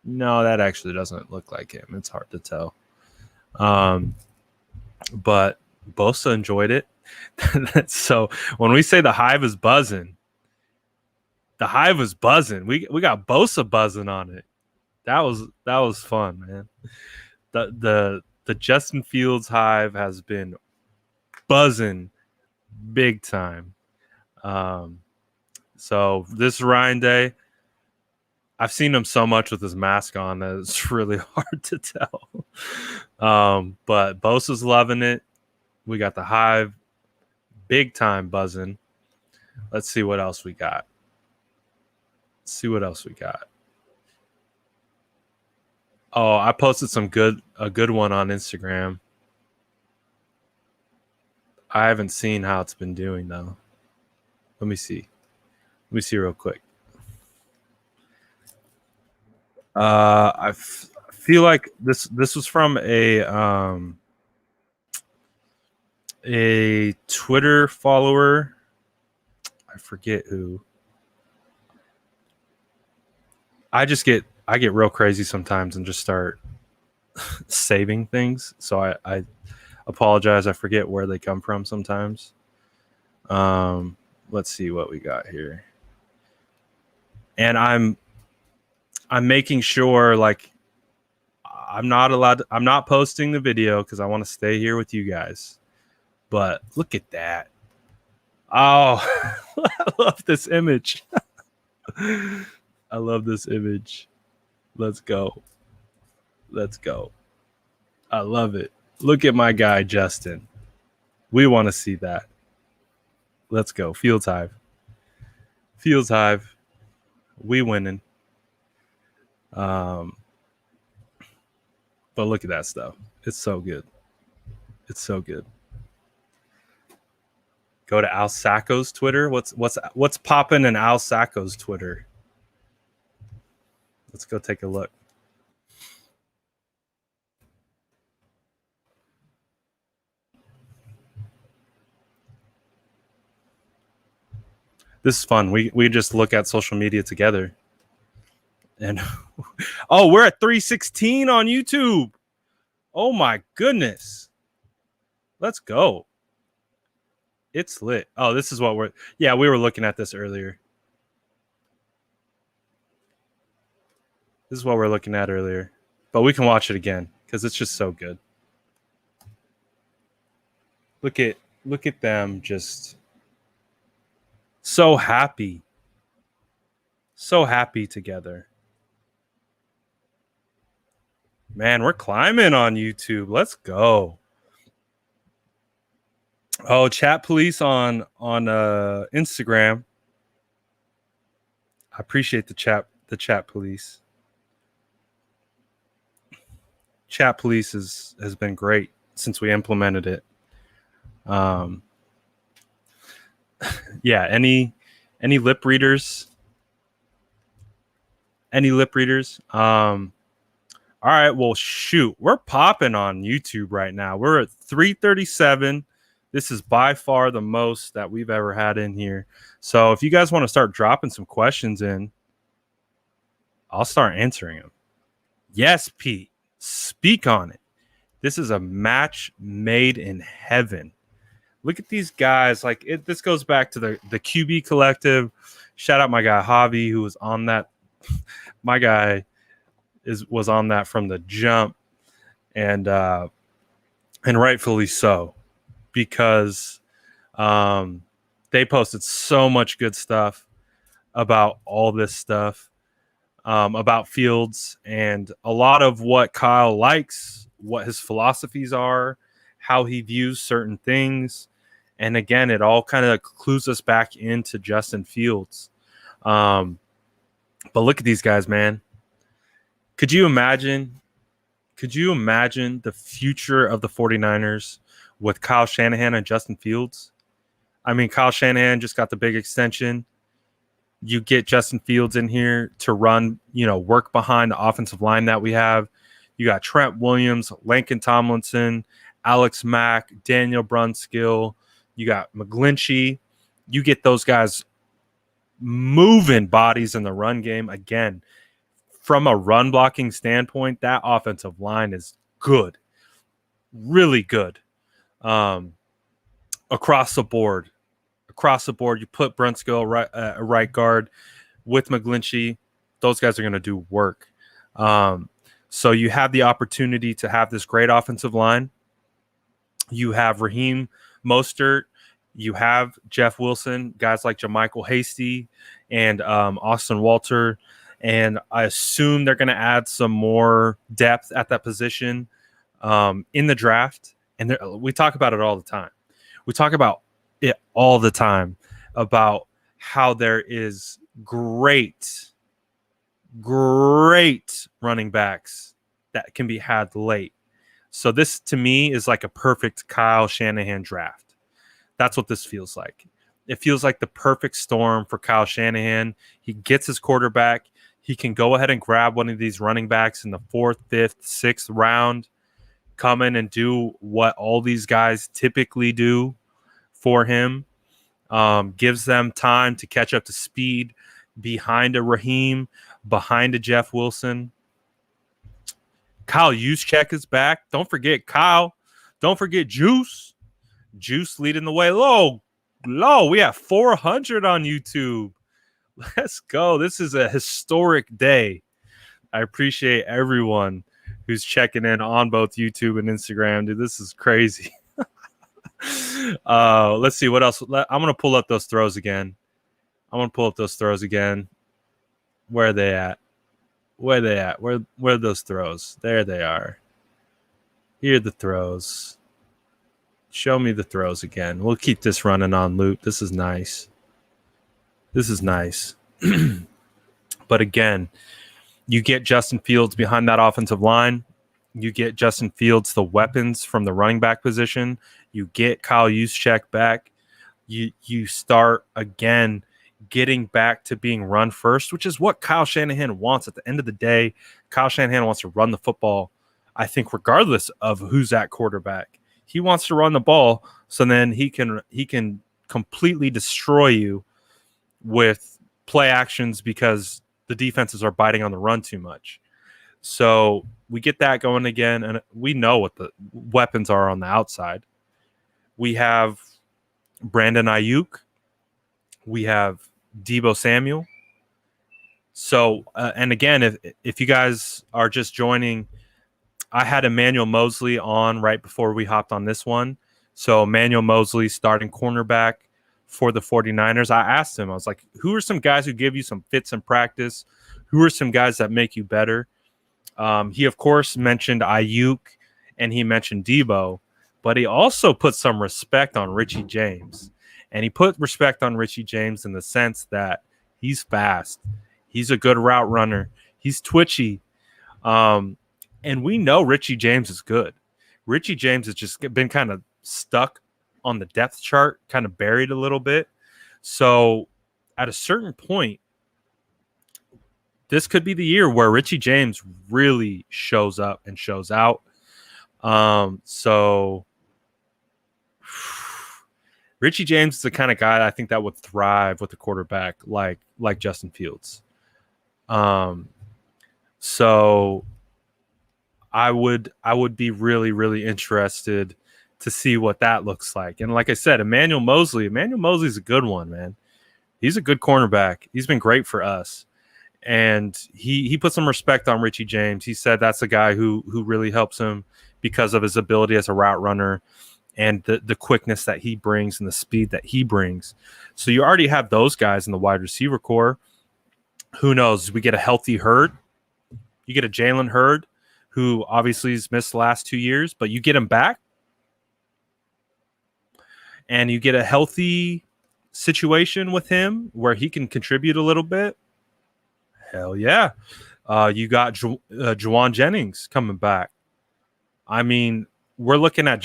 No, that actually doesn't look like him. It's hard to tell. But Bosa enjoyed it. So when we say the hive is buzzing, the hive was buzzing. We got Bosa buzzing on it. That was fun, man. The Justin Fields hive has been buzzing big time. So this Ryan Day, I've seen him so much with his mask on that it's really hard to tell. But Bosa's loving it. We got the Hive big time buzzing. Let's see what else we got. Oh, I posted a good one on Instagram. I haven't seen how it's been doing though. Let me see. Let me see real quick. I feel like this was from a Twitter follower. I forget who. I get real crazy sometimes and just start saving things. So I apologize. I forget where they come from sometimes. Let's see what we got here. And I'm making sure like I'm not posting the video because I want to stay here with you guys. But look at that. Oh, I love this image. I love this image. Let's go. I love it. Look at my guy, Justin. We want to see that. Let's go. Fields Hive. We winning. But look at that stuff. It's so good. Go to Al Sacco's Twitter. What's popping in Al Sacco's Twitter? Let's go take a look. This is fun. We just look at social media together. And oh, we're at 316 on YouTube. Oh my goodness. Let's go. It's lit. Oh, this is what we were looking at this earlier. This is what we're looking at earlier. But we can watch it again because it's just so good. Look at them just so happy. So happy together. Man, we're climbing on YouTube. Let's go. Oh, chat police on Instagram. I appreciate the chat police. Chat police has been great since we implemented it. Yeah, any lip readers? All right, well, shoot. We're popping on YouTube right now. We're at 337. This is by far the most that we've ever had in here. So if you guys want to start dropping some questions in, I'll start answering them. Yes, Pete. Speak on it. This is a match made in heaven. Look at these guys. This goes back to the QB collective. Shout out my guy Javi, who was on that. My guy was on that from the jump, and rightfully so, because they posted so much good stuff about all this stuff, about Fields, and a lot of what Kyle likes, what his philosophies are, how he views certain things. And again, it all kind of clues us back into Justin Fields. But look at these guys, man. Could you imagine the future of the 49ers with Kyle Shanahan and Justin Fields? I mean, Kyle Shanahan just got the big extension. You get Justin Fields in here to run, work behind the offensive line that we have. You got Trent Williams, Laken Tomlinson, Alex Mack, Daniel Brunskill. You got McGlinchey. You get those guys moving bodies in the run game. Again, from a run blocking standpoint, that offensive line is good. Really good. Across the board, you put Brunskill right guard with McGlinchey. Those guys are going to do work. So you have the opportunity to have this great offensive line. You have Raheem Mostert. You have Jeff Wilson, guys like JaMychal Hasty and Austin Walter. And I assume they're going to add some more depth at that position in the draft. And we talk about it all the time. We talk about it all the time about how there is great running backs that can be had late. So this to me is like a perfect Kyle Shanahan draft. That's what this feels like. It feels like the perfect storm for Kyle Shanahan. He gets his quarterback. He can go ahead and grab one of these running backs in the 4th, 5th, 6th round, come in and do what all these guys typically do for him. Gives them time to catch up to speed behind a Raheem, behind a Jeff Wilson. Kyle Juszczyk is back. Don't forget Kyle. Don't forget Juice. Juice leading the way. Low. We have 400 on YouTube. Let's go. This is a historic day. I appreciate everyone who's checking in on both YouTube and Instagram. Dude, this is crazy. Let's see what else. I'm going to pull up those throws again. Where are they at? Where are those throws? There they are. Here are the throws. Show me the throws again. We'll keep this running on loop. This is nice. But again, you get Justin Fields behind that offensive line. You get Justin Fields the weapons from the running back position. You get Kyle Juszczyk back. You start again getting back to being run first, which is what Kyle Shanahan wants. At the end of the day, Kyle Shanahan wants to run the football, I think, regardless of who's at quarterback. He wants to run the ball so then he can completely destroy you with play actions because the defenses are biting on the run too much. So we get that going again, and we know what the weapons are on the outside. We have Brandon Ayuk. We have Deebo Samuel. So, and again, if you guys are just joining, I had Emmanuel Mosley on right before we hopped on this one. So Emmanuel Mosley, starting cornerback for the 49ers. I asked him, I was like, who are some guys who give you some fits in practice? Who are some guys that make you better? He, of course, mentioned Ayuk and he mentioned Deebo, but he also put some respect on Richie James. And he put respect on Richie James in the sense that he's fast. He's a good route runner. He's twitchy. And we know Richie James is good. Richie James has just been kind of stuck on the depth chart, kind of buried a little bit. So at a certain point, this could be the year where Richie James really shows up and shows out. So Richie James is the kind of guy I think that would thrive with a quarterback like Justin Fields. So I would be really, really interested to see what that looks like. And like I said, Emmanuel Mosley's a good one, man. He's a good cornerback. He's been great for us. And he put some respect on Richie James. He said that's a guy who really helps him because of his ability as a route runner and the quickness that he brings and the speed that he brings. So you already have those guys in the wide receiver core. Who knows? We get a healthy Hurd. You get a Jalen Hurd, who obviously has missed the last 2 years, but you get him back. And you get a healthy situation with him where he can contribute a little bit. Hell yeah. You got Juwan Jennings coming back. I mean, we're looking at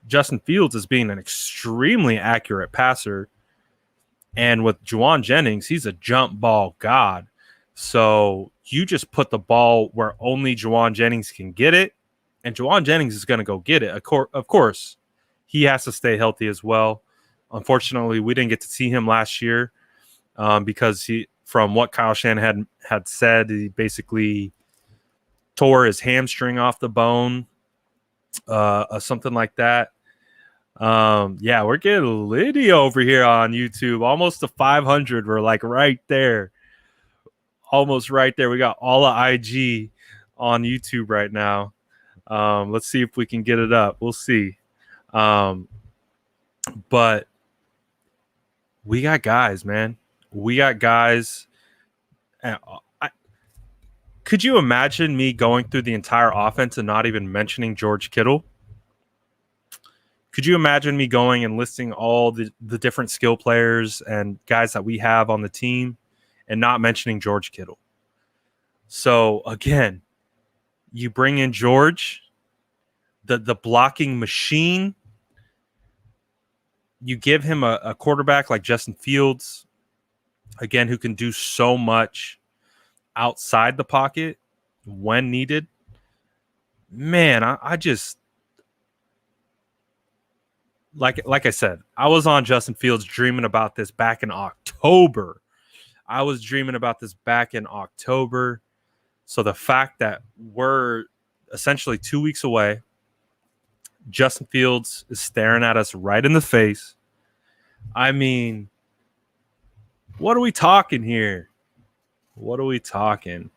Justin Fields as being an extremely accurate passer. And with Juwan Jennings, he's a jump ball god. So you just put the ball where only Juwan Jennings can get it, and Juwan Jennings is going to go get it. Of course, he has to stay healthy as well. Unfortunately, we didn't get to see him last year because from what Kyle Shanahan had said, he basically tore his hamstring off the bone, something like that. Yeah, we're getting litty over here on YouTube. Almost to 500. We're like right there. Almost right there. We got all of IG on YouTube right now. Let's see if we can get it up. We'll see. But we got guys, man. We got guys. Could you imagine me going through the entire offense and not even mentioning George Kittle? Could you imagine me going and listing all the different skill players and guys that we have on the team and not mentioning George Kittle? So again, you bring in George, the blocking machine. You give him a quarterback like Justin Fields, again, who can do so much outside the pocket when needed. Man, I just like I said, I was on Justin Fields dreaming about this back in October. So the fact that we're essentially 2 weeks away, Justin Fields is staring at us right in the face. I mean, what are we talking here? What are we talking?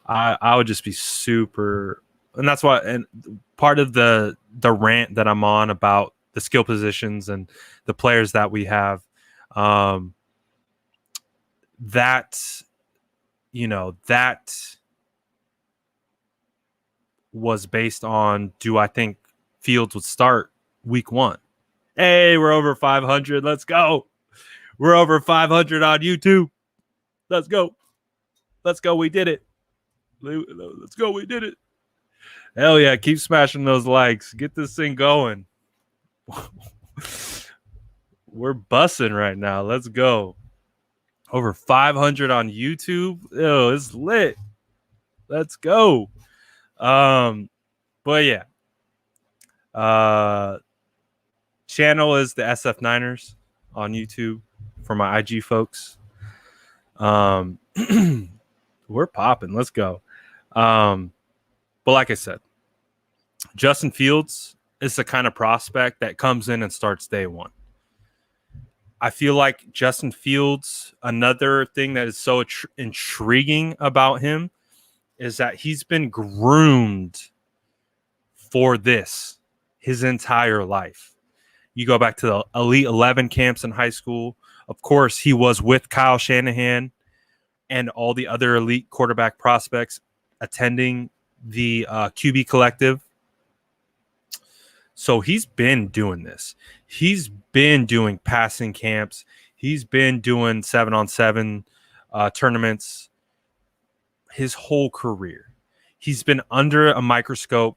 I would just be super, and that's why. And part of the rant that I'm on about the skill positions and the players that we have, that was based on, do I think Fields would start week 1? Hey, we're over 500. Let's go. We're over 500 on YouTube. Let's go. We did it. Let's go. We did it. Hell yeah. Keep smashing those likes. Get this thing going. We're bussing right now. Let's go. Over 500 on YouTube. Ew, it's lit. Let's go. But yeah. Channel is the SF Niners on YouTube for my IG folks. We're popping. Let's go. But like I said, Justin Fields is the kind of prospect that comes in and starts day one. I feel like Justin Fields, another thing that is so intriguing about him is that he's been groomed for this his entire life. You go back to the Elite 11 camps in high school. Of course, he was with Kyle Shanahan and all the other elite quarterback prospects attending the QB collective. So he's been doing this. He's been doing passing camps. He's been doing 7-on-7 tournaments his whole career. He's been under a microscope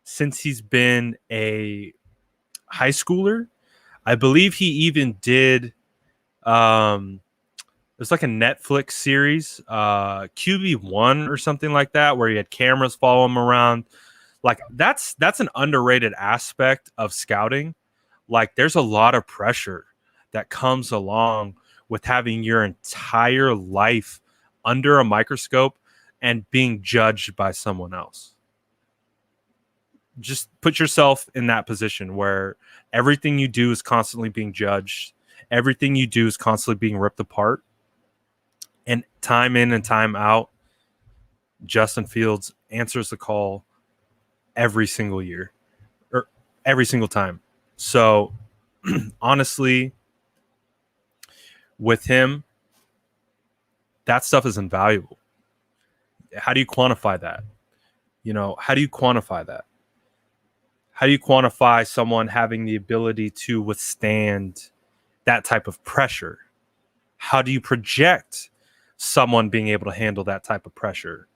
since he's been a high schooler. I believe he even did there's like a Netflix series, QB1 or something like that, where he had cameras follow him around. Like that's an underrated aspect of scouting. Like there's a lot of pressure that comes along with having your entire life under a microscope and being judged by someone else. Just put yourself in that position where everything you do is constantly being judged. Everything you do is constantly being ripped apart. And time in and time out, Justin Fields answers the call every single year or every single time. So honestly, with him, that stuff is invaluable. How do you quantify that? How do you quantify that? How do you quantify someone having the ability to withstand that type of pressure? How do you project someone being able to handle that type of pressure?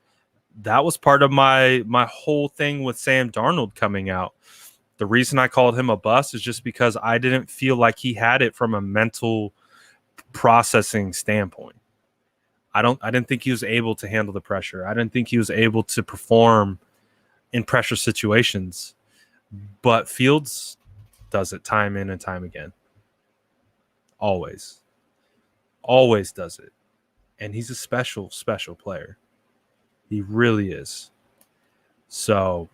That was part of my whole thing with Sam Darnold coming out. The reason I called him a bust is just because I didn't feel like he had it from a mental processing standpoint. I didn't think he was able to handle the pressure. I didn't think he was able to perform in pressure situations. But Fields does it time in and time again. Always does it. And he's a special, special player. He really is. So,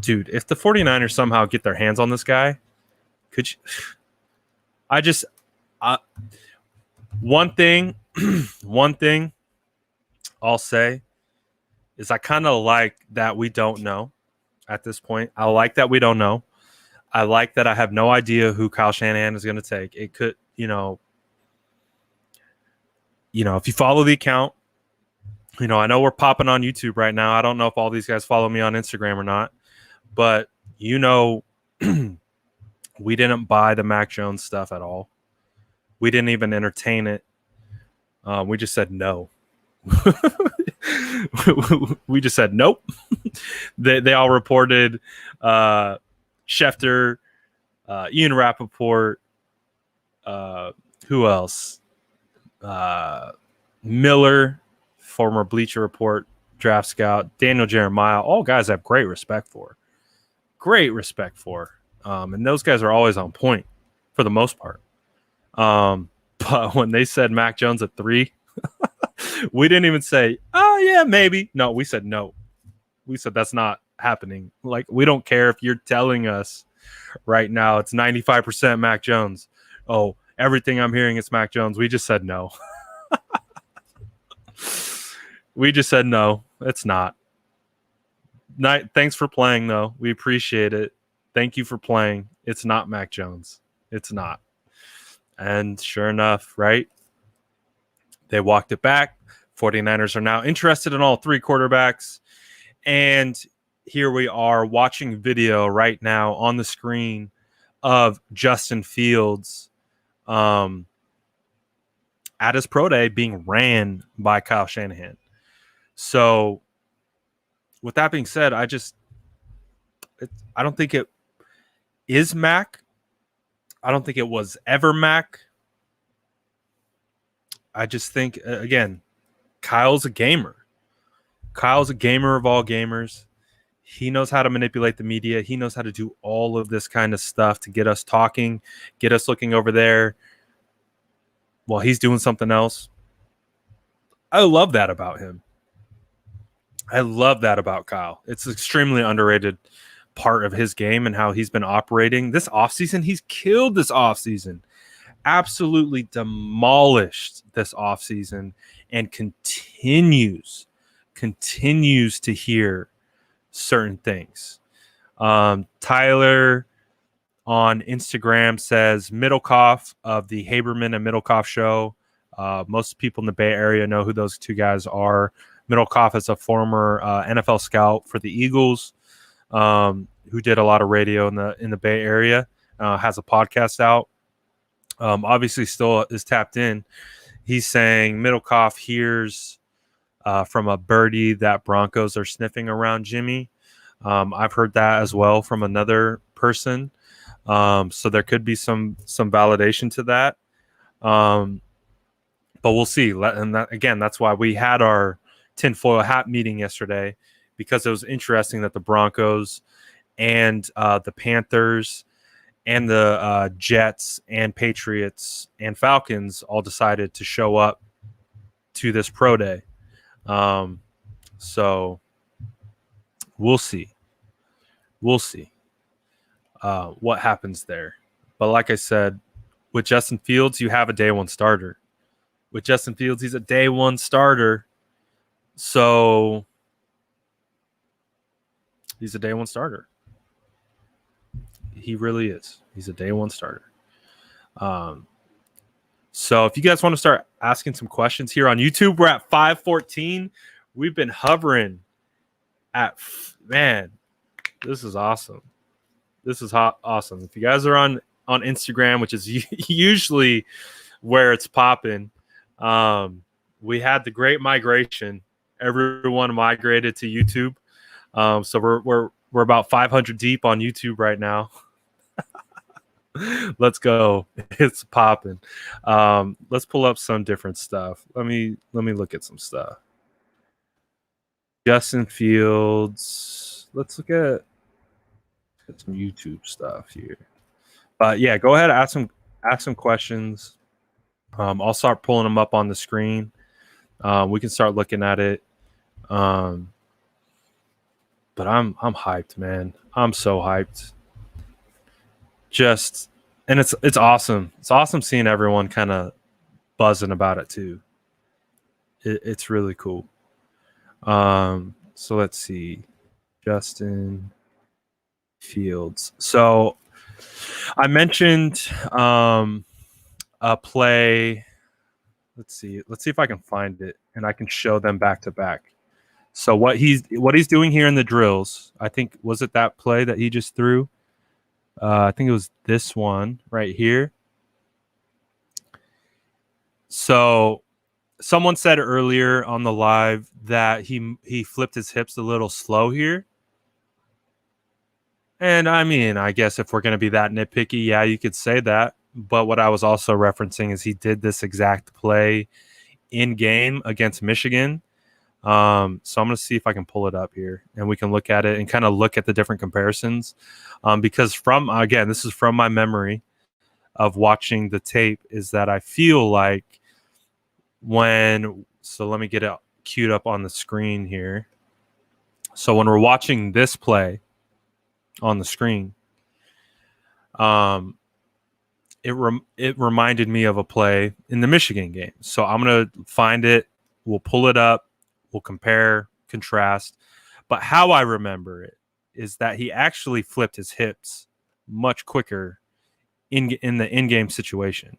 dude, if the 49ers somehow get their hands on this guy, could you... one thing I'll say is I kind of like that we don't know at this point. I like that we don't know. I like that I have no idea who Kyle Shanahan is going to take. It could, if you follow the account, I know we're popping on YouTube right now. I don't know if all these guys follow me on Instagram or not, but We didn't buy the Mac Jones stuff at all. We didn't even entertain it. We just said no. We just said nope. They all reported Schefter, Ian Rappaport, who else? Miller, former Bleacher Report draft scout, Daniel Jeremiah, all guys I have great respect for. And those guys are always on point for the most part. But when they said Mac Jones at 3, we didn't even say, oh, yeah, maybe. No, we said no. We said that's not happening. Like, we don't care if you're telling us right now it's 95% Mac Jones. Oh, everything I'm hearing is Mac Jones. We just said no. We just said no, it's not. Thanks for playing, though. We appreciate it. Thank you for playing. It's not Mac Jones. It's not. And sure enough, right? They walked it back. 49ers are now interested in all 3 quarterbacks. And here we are watching video right now on the screen of Justin Fields at his pro day being ran by Kyle Shanahan. So with that being said, I don't think it is Mac. I don't think it was ever Mac. I just think, again, Kyle's a gamer. Kyle's a gamer of all gamers. He knows how to manipulate the media. He knows how to do all of this kind of stuff to get us talking, get us looking over there while he's doing something else. I love that about him. I love that about Kyle. It's an extremely underrated part of his game and how he's been operating. This offseason, he's killed this offseason. Absolutely demolished this offseason and continues to hear certain things. Tyler on Instagram says Middlecoff of the Haberman and Middlecoff show. Most people in the Bay Area know who those 2 guys are. Middlecoff is a former NFL scout for the Eagles, who did a lot of radio in the Bay Area. Has a podcast out. Obviously, still is tapped in. He's saying Middlecoff hears from a birdie that Broncos are sniffing around Jimmy. I've heard that as well from another person. So there could be some validation to that. But we'll see. And that's why we had our tinfoil hat meeting yesterday, because it was interesting that the Broncos and the Panthers and the Jets and Patriots and Falcons all decided to show up to this pro day. So we'll see what happens there. But like I said, with Justin Fields, you have a day 1 starter. With Justin Fields, he's a day 1 starter. So he's a day 1 starter. He really is. He's a day 1 starter. So if you guys want to start asking some questions here on YouTube, we're at 514. We've been hovering at, man, this is awesome. This is awesome. If you guys are on Instagram, which is usually where it's popping, we had the great migration. Everyone migrated to YouTube. So we're about 500 deep on YouTube right now. Let's go. It's popping. Let's pull up some different stuff. Let me look at some stuff. Justin Fields. Let's look at some YouTube stuff here. But yeah, go ahead, ask some questions. I'll start pulling them up on the screen. We can start looking at it. But I'm hyped, man. I'm so hyped. And it's awesome. It's awesome seeing everyone kind of buzzing about it too. It's really cool. So let's see. Justin Fields. So I mentioned a play. Let's see if I can find it and I can show them back to back. So what he's doing here in the drills, I think, was it that play that he just threw? I think it was this one right here. So someone said earlier on the live that he flipped his hips a little slow here. And I mean, I guess if we're going to be that nitpicky, yeah, you could say that. But what I was also referencing is he did this exact play in game against Michigan. So I'm going to see if I can pull it up here and we can look at it and kind of look at the different comparisons. Because this is from my memory of watching the tape, is that I feel like so let me get it queued up on the screen here. So when we're watching this play on the screen, it reminded me of a play in the Michigan game. So I'm going to find it. We'll pull it up. We'll compare, contrast. But how I remember it is that he actually flipped his hips much quicker in the in-game situation.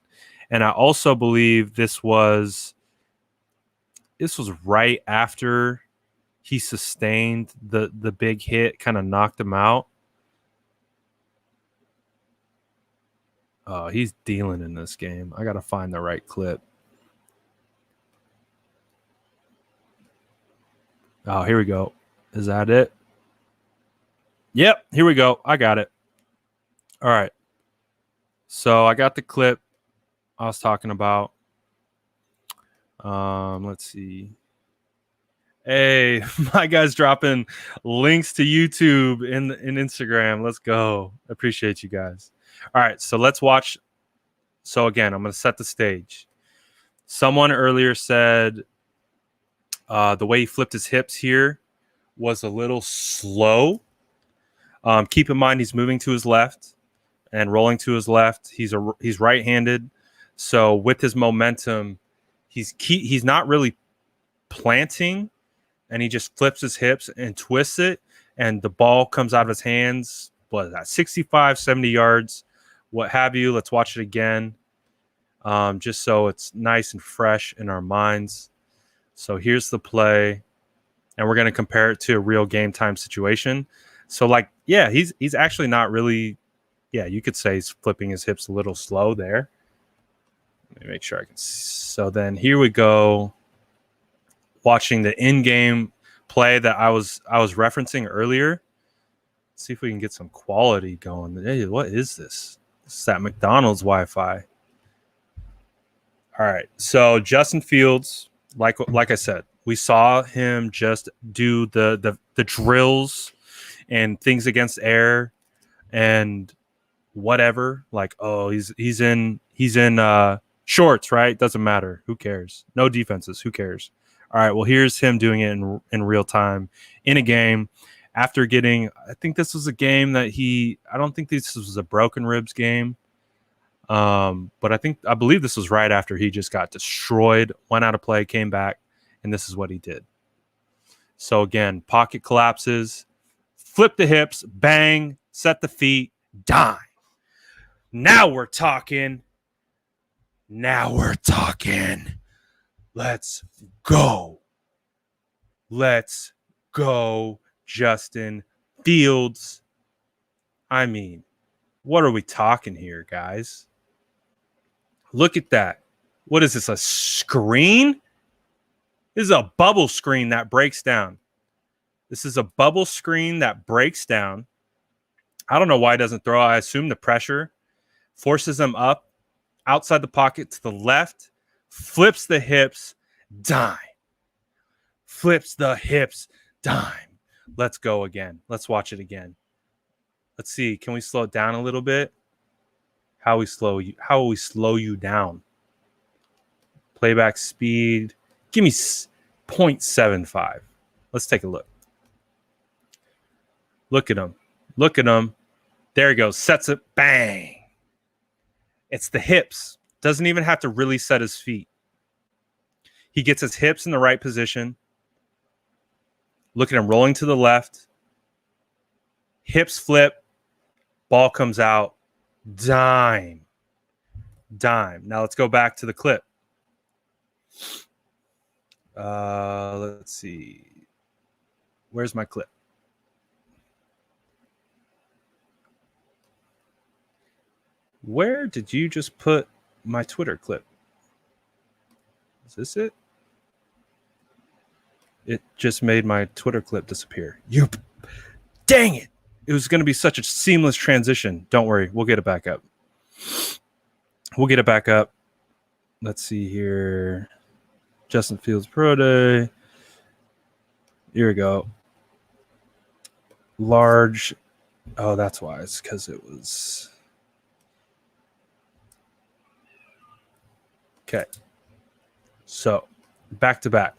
And I also believe this was right after he sustained the big hit, kind of knocked him out. Oh, he's dealing in this game. I got to find the right clip. Oh, here we go. Is that it? Yep, here we go. I got it. All right. So I got the clip I was talking about. Let's see. Hey, my guy's dropping links to YouTube and Instagram. Let's go. Appreciate you guys. All right, so let's watch. So again, I'm going to set the stage. Someone earlier said the way he flipped his hips here was a little slow. Keep in mind he's moving to his left and rolling to his left. He's right-handed, so with his momentum, he's not really planting, and he just flips his hips and twists it, and the ball comes out of his hands. What is that? 65, 70 yards, what have you. Let's watch it again, just so it's nice and fresh in our minds. So here's the play, and we're going to compare it to a real game time situation. So, he's actually not really. Yeah, you could say he's flipping his hips a little slow there. Let me make sure I can. So then here we go. Watching the in-game play that I was referencing earlier. Let's see if we can get some quality going. Hey, what is this? This is that McDonald's Wi-Fi. All right. So Justin Fields, like I said, we saw him just do the drills and things against air and whatever. Like, oh, he's in shorts, right? Doesn't matter. Who cares? No defenses. Who cares? All right. Well, here's him doing it in real time in a game after getting. I think this was a game that I don't think this was a broken ribs game. But I believe this was right after he just got destroyed, went out of play, came back, and this is what he did. So again, pocket collapses, flip the hips, bang, set the feet, dime. Now we're talking. Let's go. Let's go, Justin Fields. I mean, what are we talking here, guys? Look at that. What is this, a screen? This is a bubble screen that breaks down. I don't know why he doesn't throw. I assume the pressure forces him up outside the pocket to the left, flips the hips, dime. Flips the hips, dime. Let's go again. Let's watch it again. Let's see. Can we slow it down a little bit? How will we slow you down? Playback speed. Give me 0.75. Let's take a look. Look at him. There he goes. Sets it. Bang. It's the hips. Doesn't even have to really set his feet. He gets his hips in the right position. Look at him rolling to the left. Hips flip. Ball comes out. Dime. Now let's go back to the clip. Let's see. Where's my clip? Where did you just put my Twitter clip? Is this it? It just made my Twitter clip disappear. You, dang it! It was going to be such a seamless transition. Don't worry, we'll get it back up. Let's see here. Justin Fields Pro Day. Here we go. Large. Oh, that's why. It's because it was. Okay. So, back to back.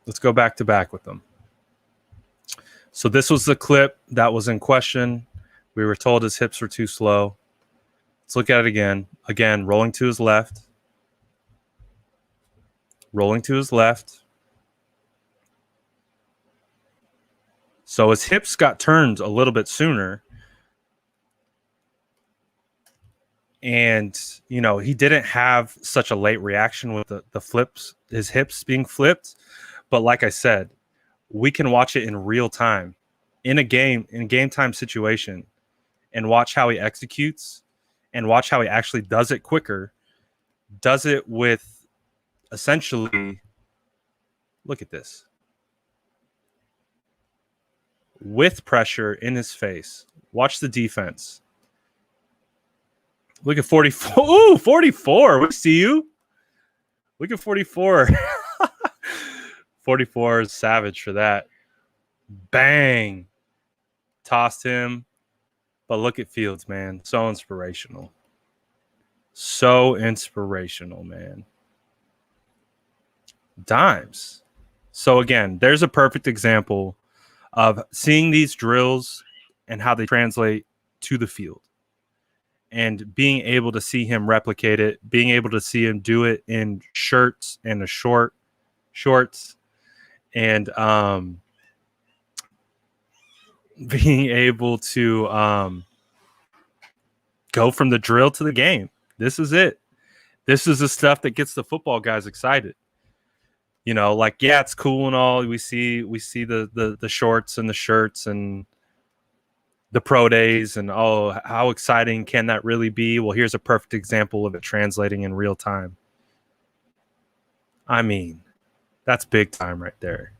Let's go back to back with them. So, this was the clip that was in question. We were told his hips were too slow. Let's look at it again. Again, rolling to his left. Rolling to his left. So his hips got turned a little bit sooner. And, you know, he didn't have such a late reaction with the flips, his hips being flipped. But like I said, we can watch it in real time in a game time situation and watch how he executes and watch how he actually does it quicker, does it with essentially, look at this, with pressure in his face. Watch the defense. Look at 44. Ooh, 44. We see you. Look at 44. 44 is savage for that. Bang. Tossed him. But look at Fields, man. So inspirational. So inspirational, man. Dimes. So again, there's a perfect example of seeing these drills and how they translate to the field. And being able to see him replicate it, being able to see him do it in shirts and shorts, and being able to go from the drill to the game. This is it. This is the stuff that gets the football guys excited. You know, like, yeah, it's cool and all. We see the shorts and the shirts and the pro days and, oh, how exciting can that really be? Well, here's a perfect example of it translating in real time. I mean, that's big time right there.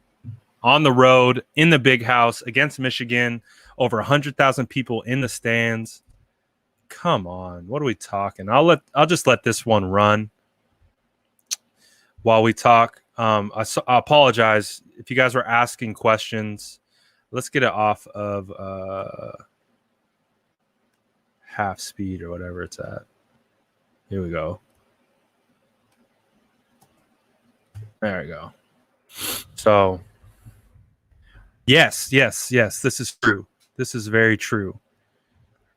On the road, in the big house, against Michigan, over 100,000 people in the stands. Come on, what are we talking? I'll just let this one run while we talk. I apologize if you guys were asking questions. Let's get it off of half speed or whatever it's at. Here we go. There we go. So, yes, this is true. This is very true.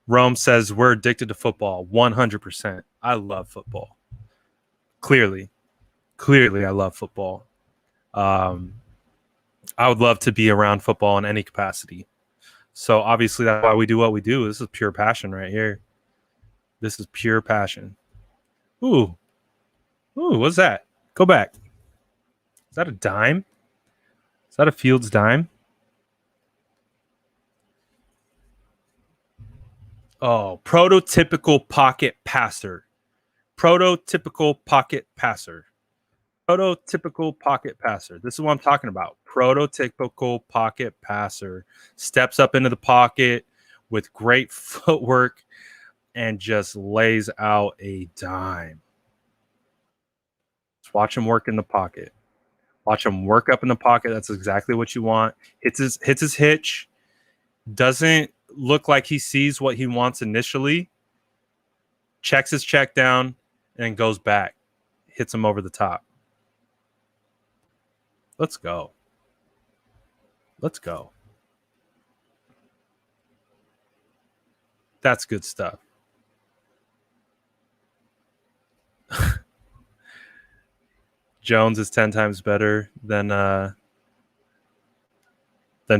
Rome says we're addicted to football. 100%. I love football. Clearly, I love football. I would love to be around football in any capacity. So obviously that's why we do what we do. This is pure passion right here. This is pure passion. Ooh, what's that? Go back. Is that a dime? Is that a Fields dime? Oh, prototypical pocket passer. Prototypical pocket passer. This is what I'm talking about. Prototypical pocket passer. Steps up into the pocket with great footwork and just lays out a dime. Just watch him work in the pocket. Watch him work up in the pocket. That's exactly what you want. Hits his hitch. Doesn't look like he sees what he wants initially. Checks his check down and goes back. Hits him over the top. Let's go. That's good stuff. Jones is 10 times better than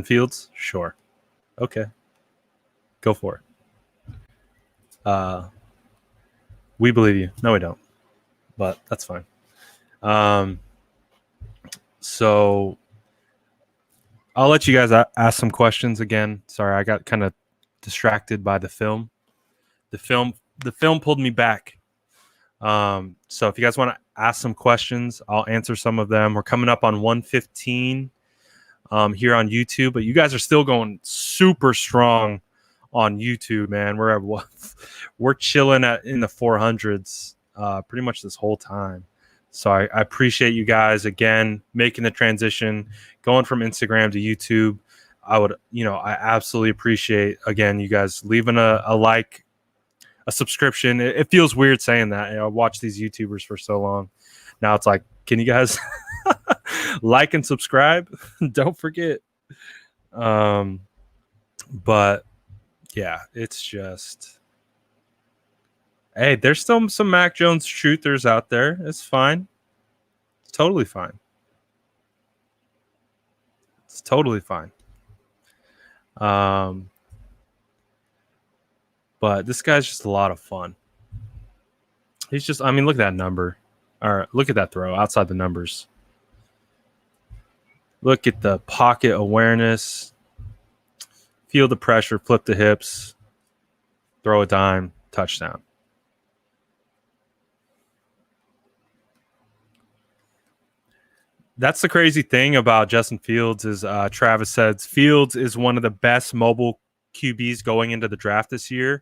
Fields? Sure. Okay. Go for it. We believe you. No, we don't. But that's fine. So I'll let you guys ask some questions again. Sorry, I got kind of distracted by the film. The film the film pulled me back. So if you guys want to ask some questions, I'll answer some of them. We're coming up on 115 here on YouTube, but you guys are still going super strong on YouTube, man. We're chilling in the 400s pretty much this whole time. So I appreciate you guys again making the transition, going from Instagram to YouTube. I absolutely appreciate again you guys leaving a like, a subscription. It feels weird saying that. I watched these YouTubers for so long. Now it's like, can you guys like and subscribe? Don't forget. But yeah, it's just, hey, there's still some Mac Jones truthers out there. It's fine. It's totally fine. It's totally fine. But this guy's just a lot of fun. He's just, I mean, look at that number. Or look at that throw outside the numbers. Look at the pocket awareness. Feel the pressure, flip the hips, throw a dime, touchdown. That's the crazy thing about Justin Fields is Travis says Fields is one of the best mobile QBs going into the draft this year.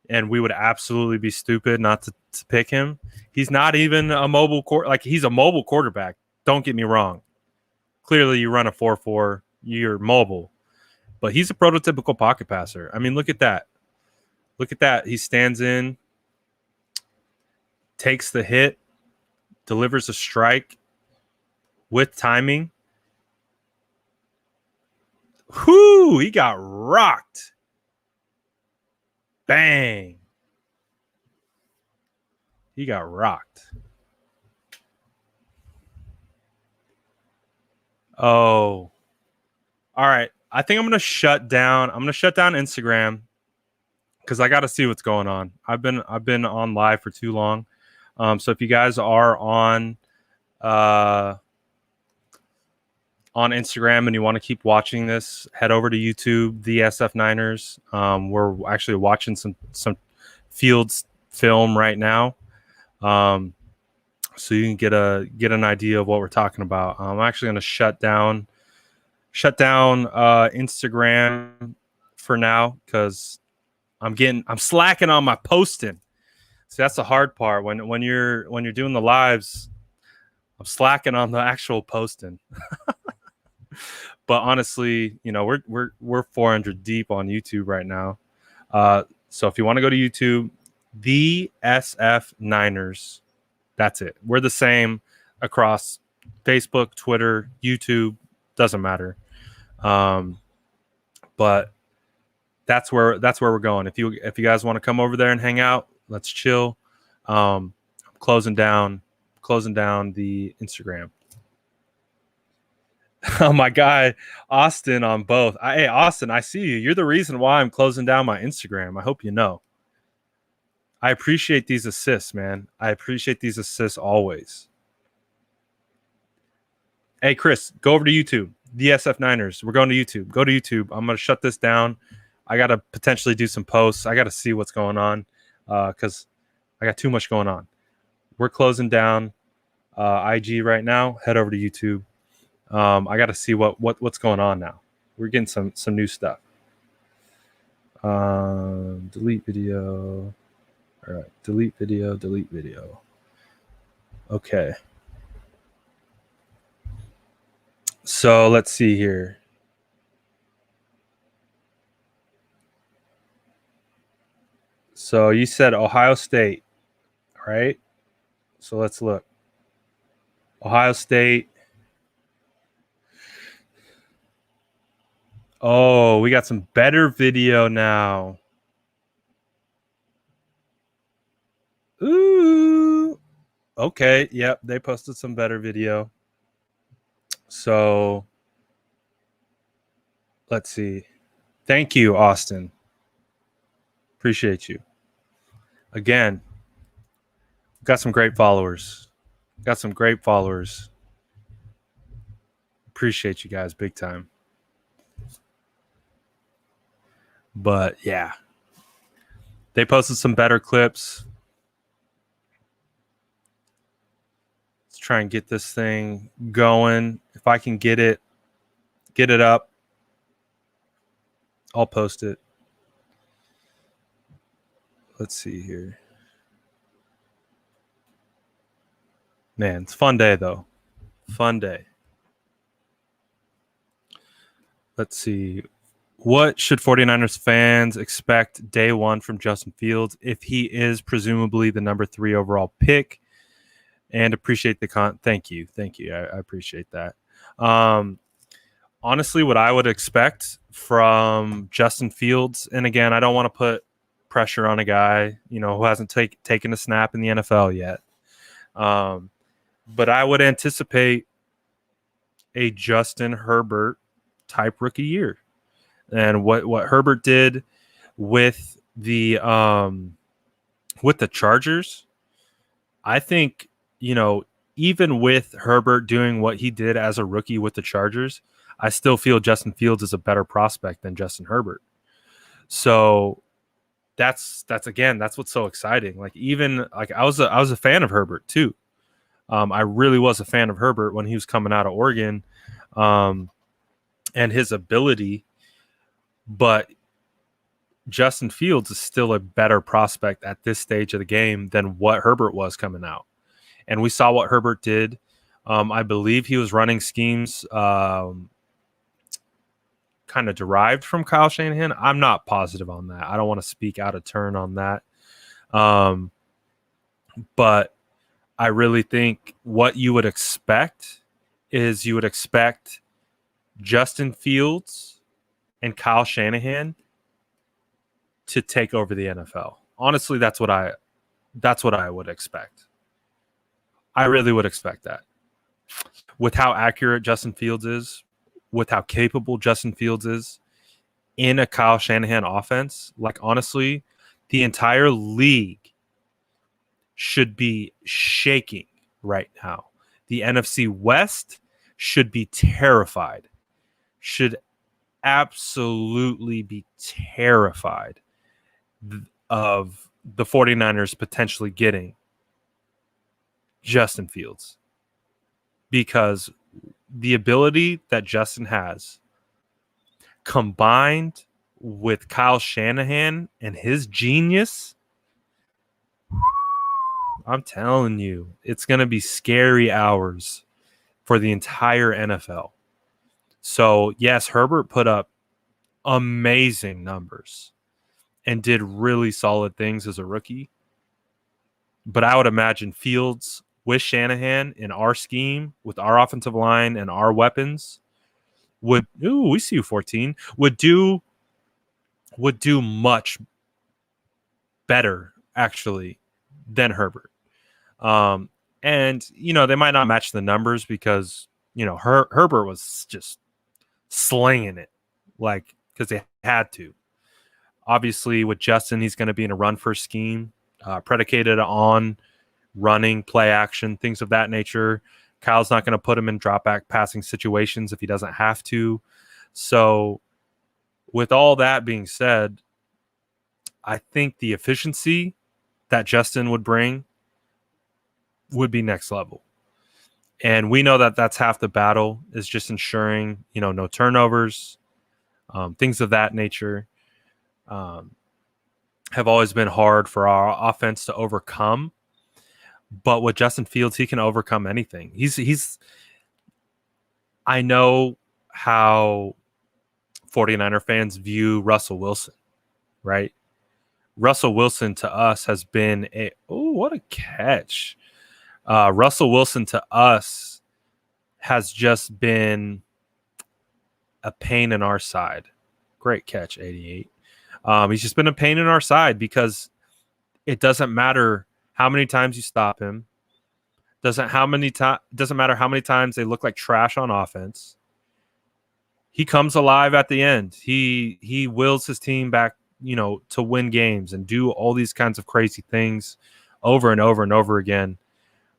And we would absolutely be stupid not to pick him. He's not even a mobile he's a mobile quarterback. Don't get me wrong. Clearly, you run a 4-4, you're mobile, but he's a prototypical pocket passer. I mean, look at that. Look at that. He stands in, takes the hit, delivers a strike with timing. Whoo! He got rocked. Bang. He got rocked. Oh. All right. I think I'm going to shut down. I'm going to shut down Instagram because I got to see what's going on. I've been on live for too long. So if you guys are on Instagram and you want to keep watching this, head over to YouTube, the SF Niners. We're actually watching some Fields film right now, so you can get an idea of what we're talking about. I'm actually going to shut down Instagram for now because I'm slacking on my posting. So that's the hard part when you're doing the lives. I'm slacking on the actual posting. But honestly, we're 400 deep on YouTube right now. So if you want to go to YouTube, the SF Niners, that's it. We're the same across Facebook, Twitter, YouTube, doesn't matter. But that's where we're going. If you guys want to come over there and hang out, let's chill. I'm closing down the Instagram. Oh, my guy, Austin on both. Hey, Austin, I see you. You're the reason why I'm closing down my Instagram. I hope you know. I appreciate these assists, man. I appreciate these assists always. Hey, Chris, go over to YouTube. The SF Niners. We're going to YouTube. Go to YouTube. I'm going to shut this down. I got to potentially do some posts. I got to see what's going on because I got too much going on. We're closing down IG right now. Head over to YouTube. I got to see what's going on now. We're getting some new stuff. Delete video. All right. Delete video. Okay. So let's see here. So you said Ohio State, right? So let's look. Ohio State. Oh, we got some better video now. Ooh. Okay. Yep. They posted some better video. So let's see. Thank you, Austin. Appreciate you. Again, got some great followers. Appreciate you guys big time. But yeah. They posted some better clips. Let's try and get this thing going. If I can get it up, I'll post it. Let's see here. Man, it's a fun day, though. Fun day. Let's see. What should 49ers fans expect day one from Justin Fields if he is presumably the number 3 overall pick? And appreciate the Thank you. I appreciate that. Honestly, what I would expect from Justin Fields, and again, I don't want to put pressure on a guy, who hasn't taken a snap in the NFL yet. But I would anticipate a Justin Herbert type rookie year. And what Herbert did with the Chargers, I think, even with Herbert doing what he did as a rookie with the Chargers, I still feel Justin Fields is a better prospect than Justin Herbert. So that's what's so exciting. I was a fan of Herbert too. I really was a fan of Herbert when he was coming out of Oregon, and his ability. But Justin Fields is still a better prospect at this stage of the game than what Herbert was coming out. And we saw what Herbert did. I believe he was running schemes kind of derived from Kyle Shanahan. I'm not positive on that. I don't want to speak out of turn on that. But I really think what you would expect is Justin Fields and Kyle Shanahan to take over the NFL. Honestly, that's what I would expect. I really would expect that. With how accurate Justin Fields is, with how capable Justin Fields is in a Kyle Shanahan offense, honestly, the entire league should be shaking right now. The NFC West should be terrified. Should absolutely be terrified of the 49ers potentially getting Justin Fields, because the ability that Justin has combined with Kyle Shanahan and his genius, I'm telling you, it's going to be scary hours for the entire NFL. So, yes, Herbert put up amazing numbers and did really solid things as a rookie. But I would imagine Fields with Shanahan in our scheme, with our offensive line and our weapons, we see you 14, would do much better, actually, than Herbert. And, they might not match the numbers because, Herbert was just slinging it, because they had to. Obviously, with Justin, he's going to be in a run-first scheme, predicated on running, play action, things of that nature. Kyle's not going to put him in drop-back passing situations if he doesn't have to. So, with all that being said, I think the efficiency that Justin would bring would be next level. And we know that that's half the battle, is just ensuring, no turnovers, things of that nature. Have always been hard for our offense to overcome. But with Justin Fields, he can overcome anything. I know how 49er fans view Russell Wilson, right? Russell Wilson to us has been what a catch. Russell Wilson to us has just been a pain in our side. Great catch, 88. He's just been a pain in our side because it doesn't matter how many times you stop him. Doesn't matter how many times they look like trash on offense. He comes alive at the end. He wills his team back, to win games and do all these kinds of crazy things over and over and over again.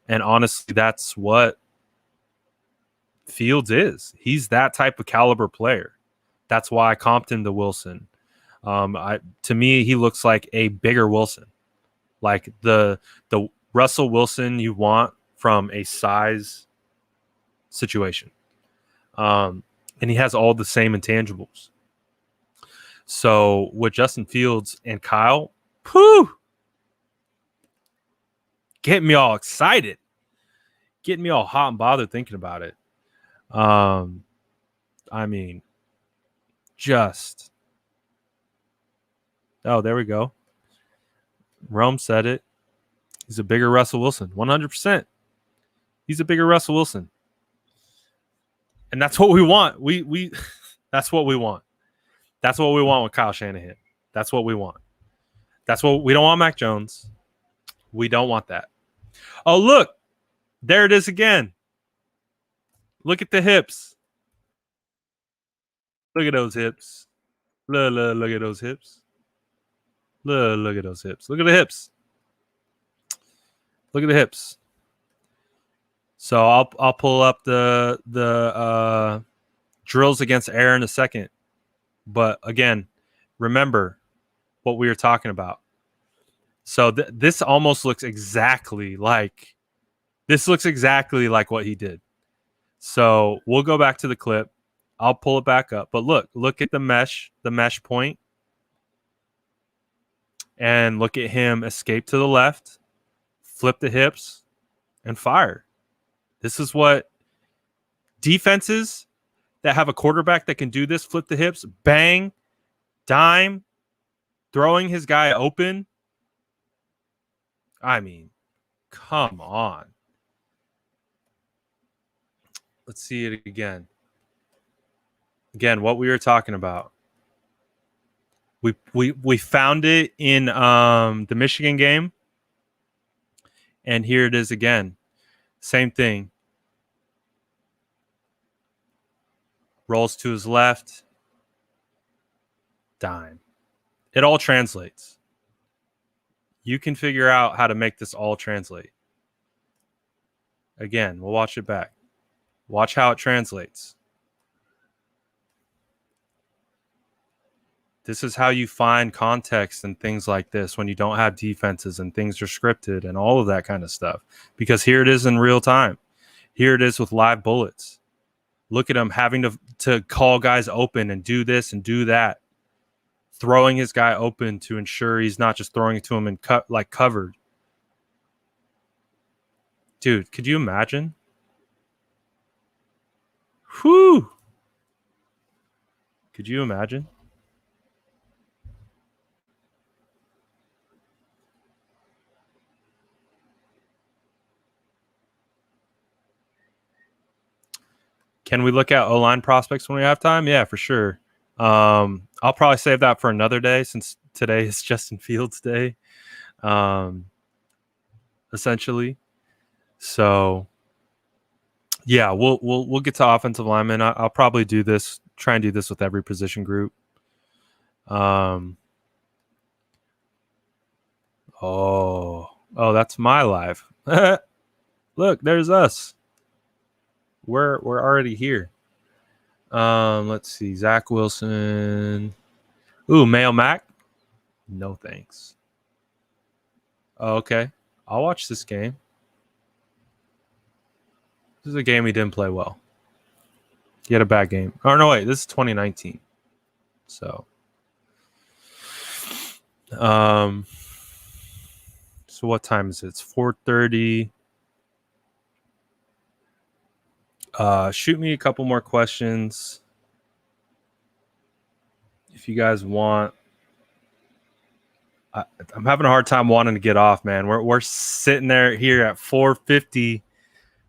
And honestly, that's what Fields is. He's that type of caliber player. That's why I comped him to Wilson. To me, he looks like a bigger Wilson, like the Russell Wilson you want from a size situation. And he has all the same intangibles. So with Justin Fields and Kyle, getting me all excited, getting me all hot and bothered thinking about it. I mean, just there we go. Rome said it. He's a bigger Russell Wilson, 100%. He's a bigger Russell Wilson, and that's what we want. We that's what we want. That's what we want with Kyle Shanahan. That's what we want. That's what we don't want. Mac Jones. We don't want that. Oh, look, there it is again. Look at the hips. Look at those hips. Look at those hips. Look at those hips. Look at the hips. Look at the hips. So I'll pull up the drills against air in a second. But again, remember what we were talking about. So this almost looks exactly like what he did. So we'll go back to the clip. I'll pull it back up. But look at the mesh point. And look at him escape to the left, flip the hips, and fire. This is what defenses that have a quarterback that can do this, flip the hips, bang, dime, throwing his guy open. I mean, come on. Let's see it again. Again, what we were talking about. We found it in the Michigan game. And here it is again. Same thing. Rolls to his left. Dime. It all translates. You can figure out how to make this all translate. Again, we'll watch it back. Watch how it translates. This is how you find context and things like this when you don't have defenses and things are scripted and all of that kind of stuff. Because here it is in real time. Here it is with live bullets. Look at him having to call guys open and do this and do that. Throwing his guy open to ensure he's not just throwing it to him and covered. Dude, could you imagine? Whew. Could you imagine? Can we look at O-line prospects when we have time? Yeah, for sure. I'll probably save that for another day since today is Justin Fields Day, essentially. So, yeah, we'll get to offensive linemen. I'll probably try and do this with every position group. Oh, that's my live. Look, there's us. We're already here. Let's see. Zach Wilson. Ooh, Mayo Mac. No thanks. Okay. I'll watch this game. This is a game he didn't play well. He had a bad game. Oh, no, wait. This is 2019. So. So what time is it? It's 4:30. Shoot me a couple more questions if you guys want. I'm having a hard time wanting to get off, man. We're sitting here at 4:50,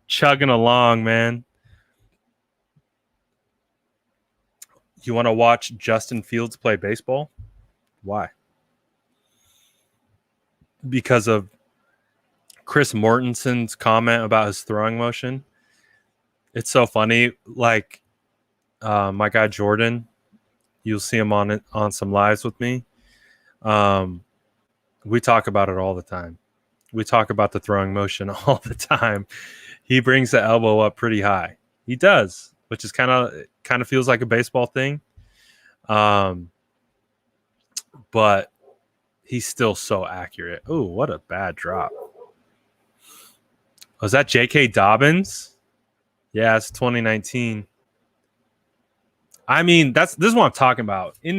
chugging along, man. You want to watch Justin Fields play baseball? Why? Because of Chris Mortensen's comment about his throwing motion. It's so funny. Like my guy Jordan, you'll see him on some lives with me. We talk about it all the time. We talk about the throwing motion all the time. He brings the elbow up pretty high. He does, which is kind of feels like a baseball thing. but he's still so accurate. Oh, what a bad drop. Was that J.K. Dobbins? Yeah, it's 2019. I mean, this is what I'm talking about. In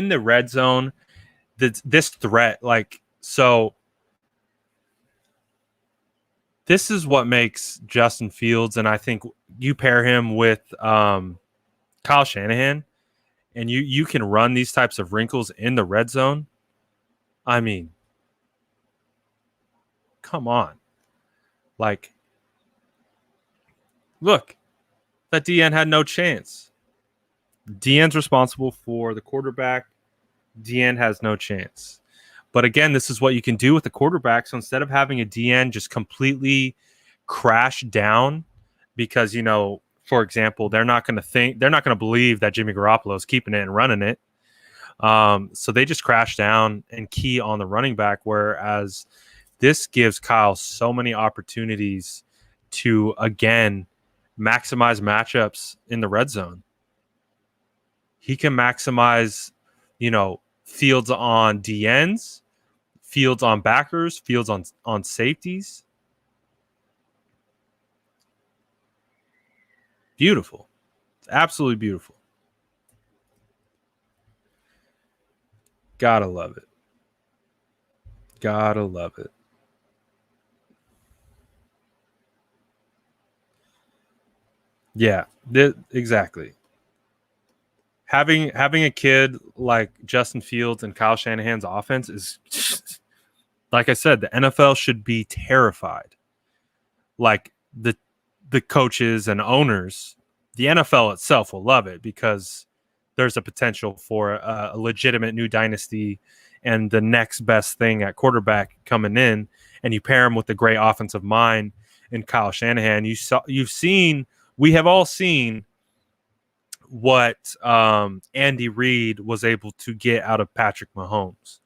the red zone, this threat, like, so this is what makes Justin Fields, and I think you pair him with Kyle Shanahan, and you can run these types of wrinkles in the red zone. I mean, come on. Like, look, that DN had no chance. DN's responsible for the quarterback. DN has no chance. But again, this is what you can do with the quarterback. So instead of having a DN just completely crash down because, for example, they're not going to believe that Jimmy Garoppolo is keeping it and running it. So they just crash down and key on the running back, whereas this gives Kyle so many opportunities to, again, maximize matchups in the red zone. He can maximize, fields on DNs, fields on backers, fields on safeties. Beautiful. It's absolutely beautiful. Gotta love it. Gotta love it. Yeah, exactly. Having a kid like Justin Fields and Kyle Shanahan's offense is, like I said, the NFL should be terrified. Like the coaches and owners, the NFL itself will love it because there's a potential for a legitimate new dynasty and the next best thing at quarterback coming in, and you pair him with the great offensive mind in Kyle Shanahan. We have all seen what Andy Reid was able to get out of Patrick Mahomes.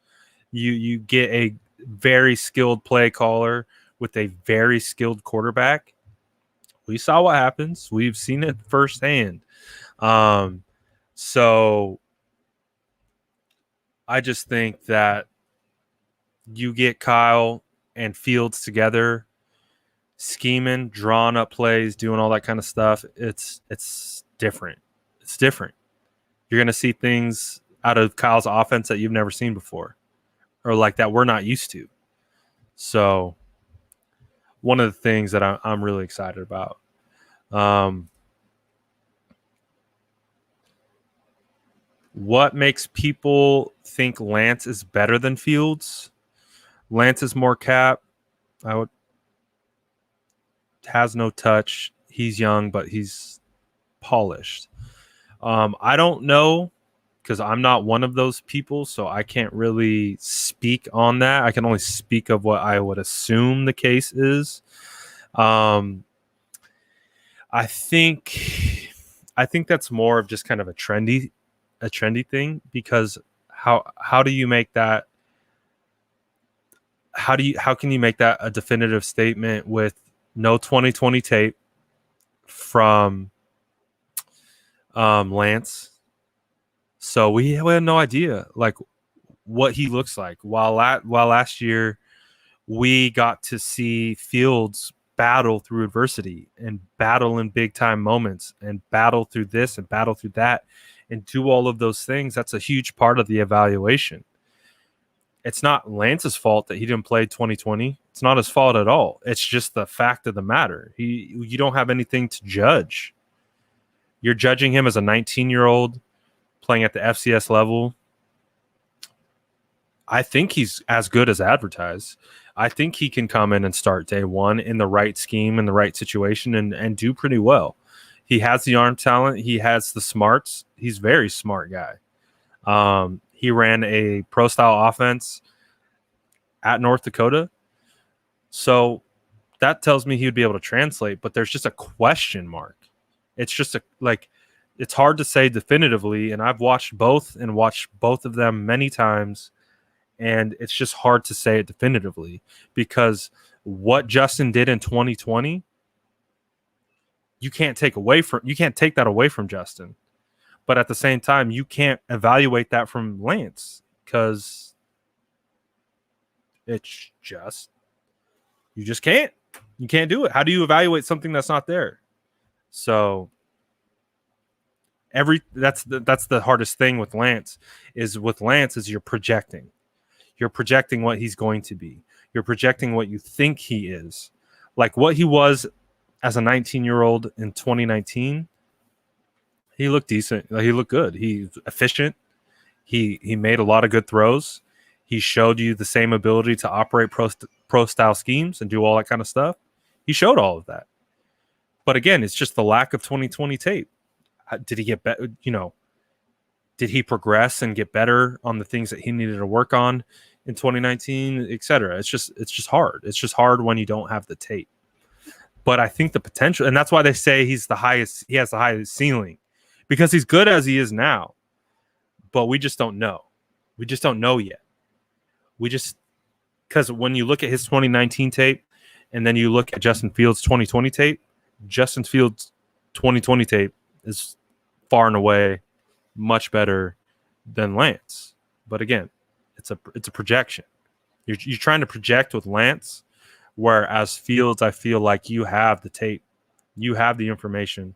You get a very skilled play caller with a very skilled quarterback. We saw what happens. We've seen it firsthand. So I just think that you get Kyle and Fields together, scheming, drawing up plays, doing all that kind of stuff. It's different. It's different. You're going to see things out of Kyle's offense that you've never seen before, or like that we're not used to. So one of the things that I'm really excited about. What makes people think Lance is better than Fields? Lance is more cap. Has no touch. He's young, but he's polished. I don't know because I'm not one of those people, so I can't really speak on that. I can only speak of what I would assume the case is. I think that's more of just kind of a trendy thing, because how do you make that? How can you make that a definitive statement with no 2020 tape from Lance? So we had no idea like what he looks like. While last year we got to see Fields battle through adversity and battle in big time moments and battle through this and battle through that and do all of those things. That's a huge part of the evaluation. It's not Lance's fault that he didn't play 2020. It's not his fault at all. It's just the fact of the matter. You don't have anything to judge. You're judging him as a 19-year-old playing at the FCS level. I think he's as good as advertised. I think he can come in and start day one in the right scheme, in the right situation, and do pretty well. He has the arm talent. He has the smarts. He's a very smart guy. He ran a pro-style offense at North Dakota. So that tells me he would be able to translate, but there's just a question mark. It's just it's hard to say definitively, and I've watched both of them many times, and it's just hard to say it definitively because what Justin did in 2020, you can't take that away from Justin. But at the same time, you can't evaluate that from Lance because it's just you just can't. You can't do it. How do you evaluate something that's not there? So that's the hardest thing with Lance is you're projecting. You're projecting what he's going to be. You're projecting what you think he is. Like what he was as a 19-year-old in 2019, he looked decent. Like, he looked good. He's efficient. He made a lot of good throws. He showed you the same ability to operate pro style schemes and do all that kind of stuff. He showed all of that. But again, it's just the lack of 2020 tape. Did he get better? Did he progress and get better on the things that he needed to work on in 2019, etc.? It's just hard. It's just hard when you don't have the tape. But I think the potential, and that's why they say he has the highest ceiling, because he's good as he is now. But we just don't know. We just don't know yet. Because when you look at his 2019 tape and then you look at Justin Fields' 2020 tape, Justin Fields' 2020 tape is far and away much better than Lance. But again, it's a projection. You're trying to project with Lance, whereas Fields, I feel like you have the tape, you have the information,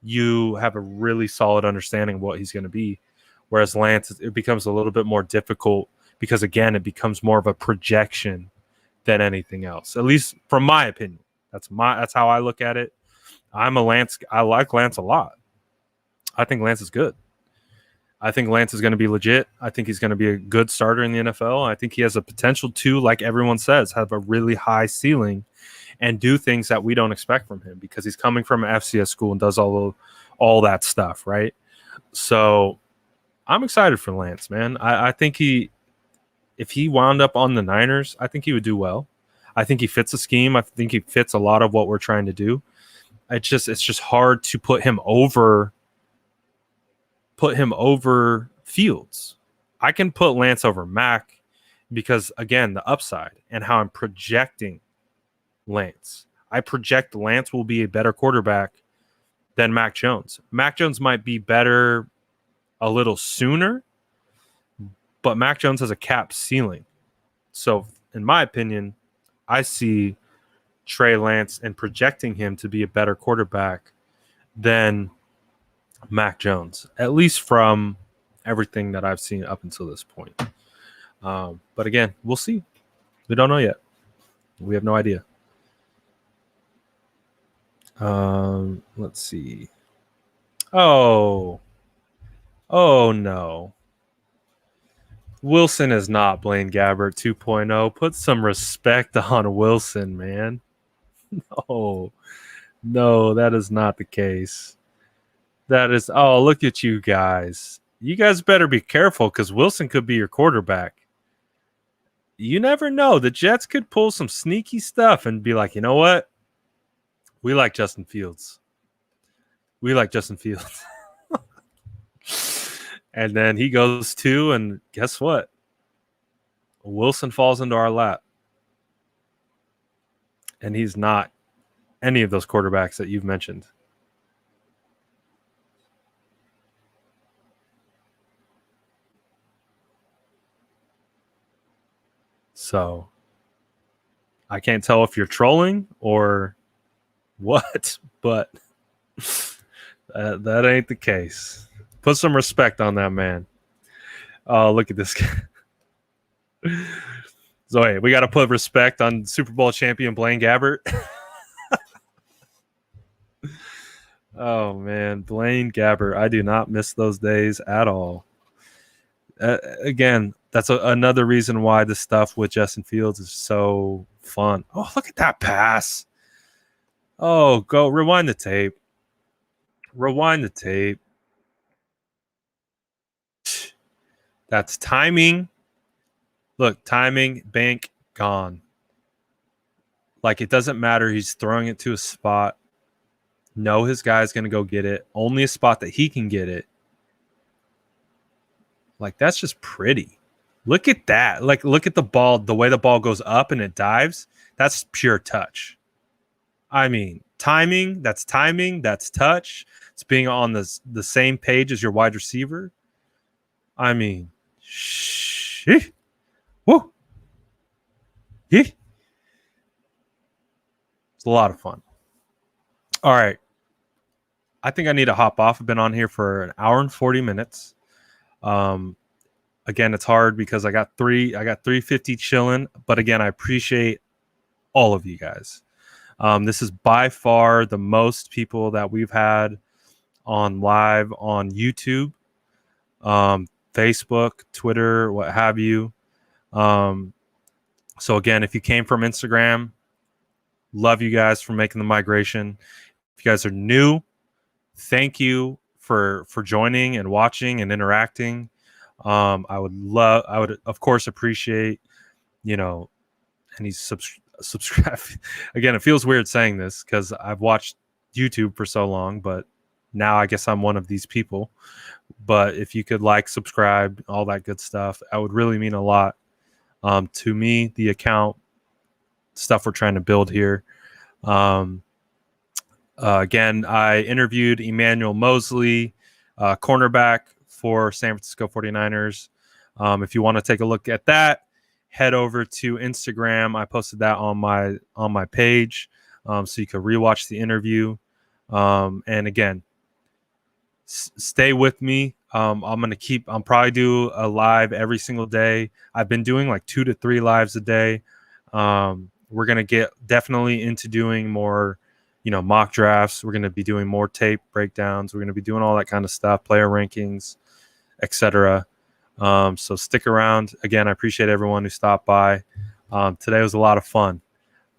you have a really solid understanding of what he's going to be. Whereas Lance, it becomes a little bit more difficult because, again, it becomes more of a projection than anything else. At least from my opinion, that's how I look at it. I like Lance a lot. I think Lance is good. I think Lance is going to be legit. I think he's going to be a good starter in the NFL. I think he has a potential to, like everyone says, have a really high ceiling and do things that we don't expect from him because he's coming from an FCS school and does all that stuff, right? So I'm excited for Lance, man. I think if he wound up on the Niners, I think he would do well. I think he fits the scheme. I think he fits a lot of what we're trying to do. It's just hard to put him over Fields. I can put Lance over Mac because, again, the upside and how I'm projecting Lance. I project Lance will be a better quarterback than Mac Jones. Mac Jones might be better a little sooner, but Mac Jones has a cap ceiling. So, in my opinion, I see Trey Lance and projecting him to be a better quarterback than Mac Jones, at least from everything that I've seen up until this point. But again, we'll see. We don't know yet. We have no idea. Let's see. Oh no. Wilson is not Blaine Gabbert 2.0. Put some respect on Wilson, man. No, that is not the case. That is, look at you guys. You guys better be careful because Wilson could be your quarterback. You never know. The Jets could pull some sneaky stuff and be like, you know what? We like Justin Fields. And then he goes to, and guess what? Wilson falls into our lap. And he's not any of those quarterbacks that you've mentioned. So I can't tell if you're trolling or what, but that ain't the case. Put some respect on that man. Oh, look at this guy. So, hey, we got to put respect on Super Bowl champion Blaine Gabbert. Oh, man. Blaine Gabbert. I do not miss those days at all. Again, that's another reason why the stuff with Justin Fields is so fun. Oh, look at that pass. Oh, go rewind the tape. That's timing. Look, timing, bank, gone. Like, it doesn't matter. He's throwing it to a spot. No, his guy's going to go get it. Only a spot that he can get it. Like, that's just pretty. Look at that. Like, look at the ball, the way the ball goes up and it dives. That's pure touch. I mean, timing, that's touch. It's being on the same page as your wide receiver. I mean, Sheesh. Woo. Yeah. It's a lot of fun. All right. I think I need to hop off. I've been on here for an hour and 40 minutes. Again, it's hard because I got 350 chilling, but again, I appreciate all of you guys. This is by far the most people that we've had on live on YouTube, Facebook, Twitter, what have you. So again, if you came from Instagram, love you guys for making the migration. If you guys are new, thank you for joining and watching and interacting. I would of course appreciate, any subscribe. Again, it feels weird saying this because I've watched YouTube for so long, but now I guess I'm one of these people. But if you could subscribe, all that good stuff, that would really mean a lot to me, the account, stuff we're trying to build here. Again, I interviewed Emmanuel Mosley, cornerback for San Francisco 49ers. If you want to take a look at that, head over to Instagram. I posted that on my page, so you can rewatch the interview. And again, stay with me. I'm probably do a live every single day. I've been doing 2 to 3 lives a day. We're gonna get definitely into doing more, mock drafts. We're gonna be doing more tape breakdowns. We're gonna be doing all that kind of stuff, player rankings, etc. So stick around. Again, I appreciate everyone who stopped by. Today was a lot of fun.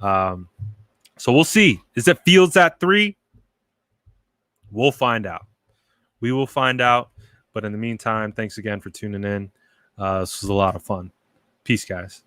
So we'll see. Is it Fields at 3? We'll find out. We will find out. But in the meantime, thanks again for tuning in. This was a lot of fun. Peace, guys.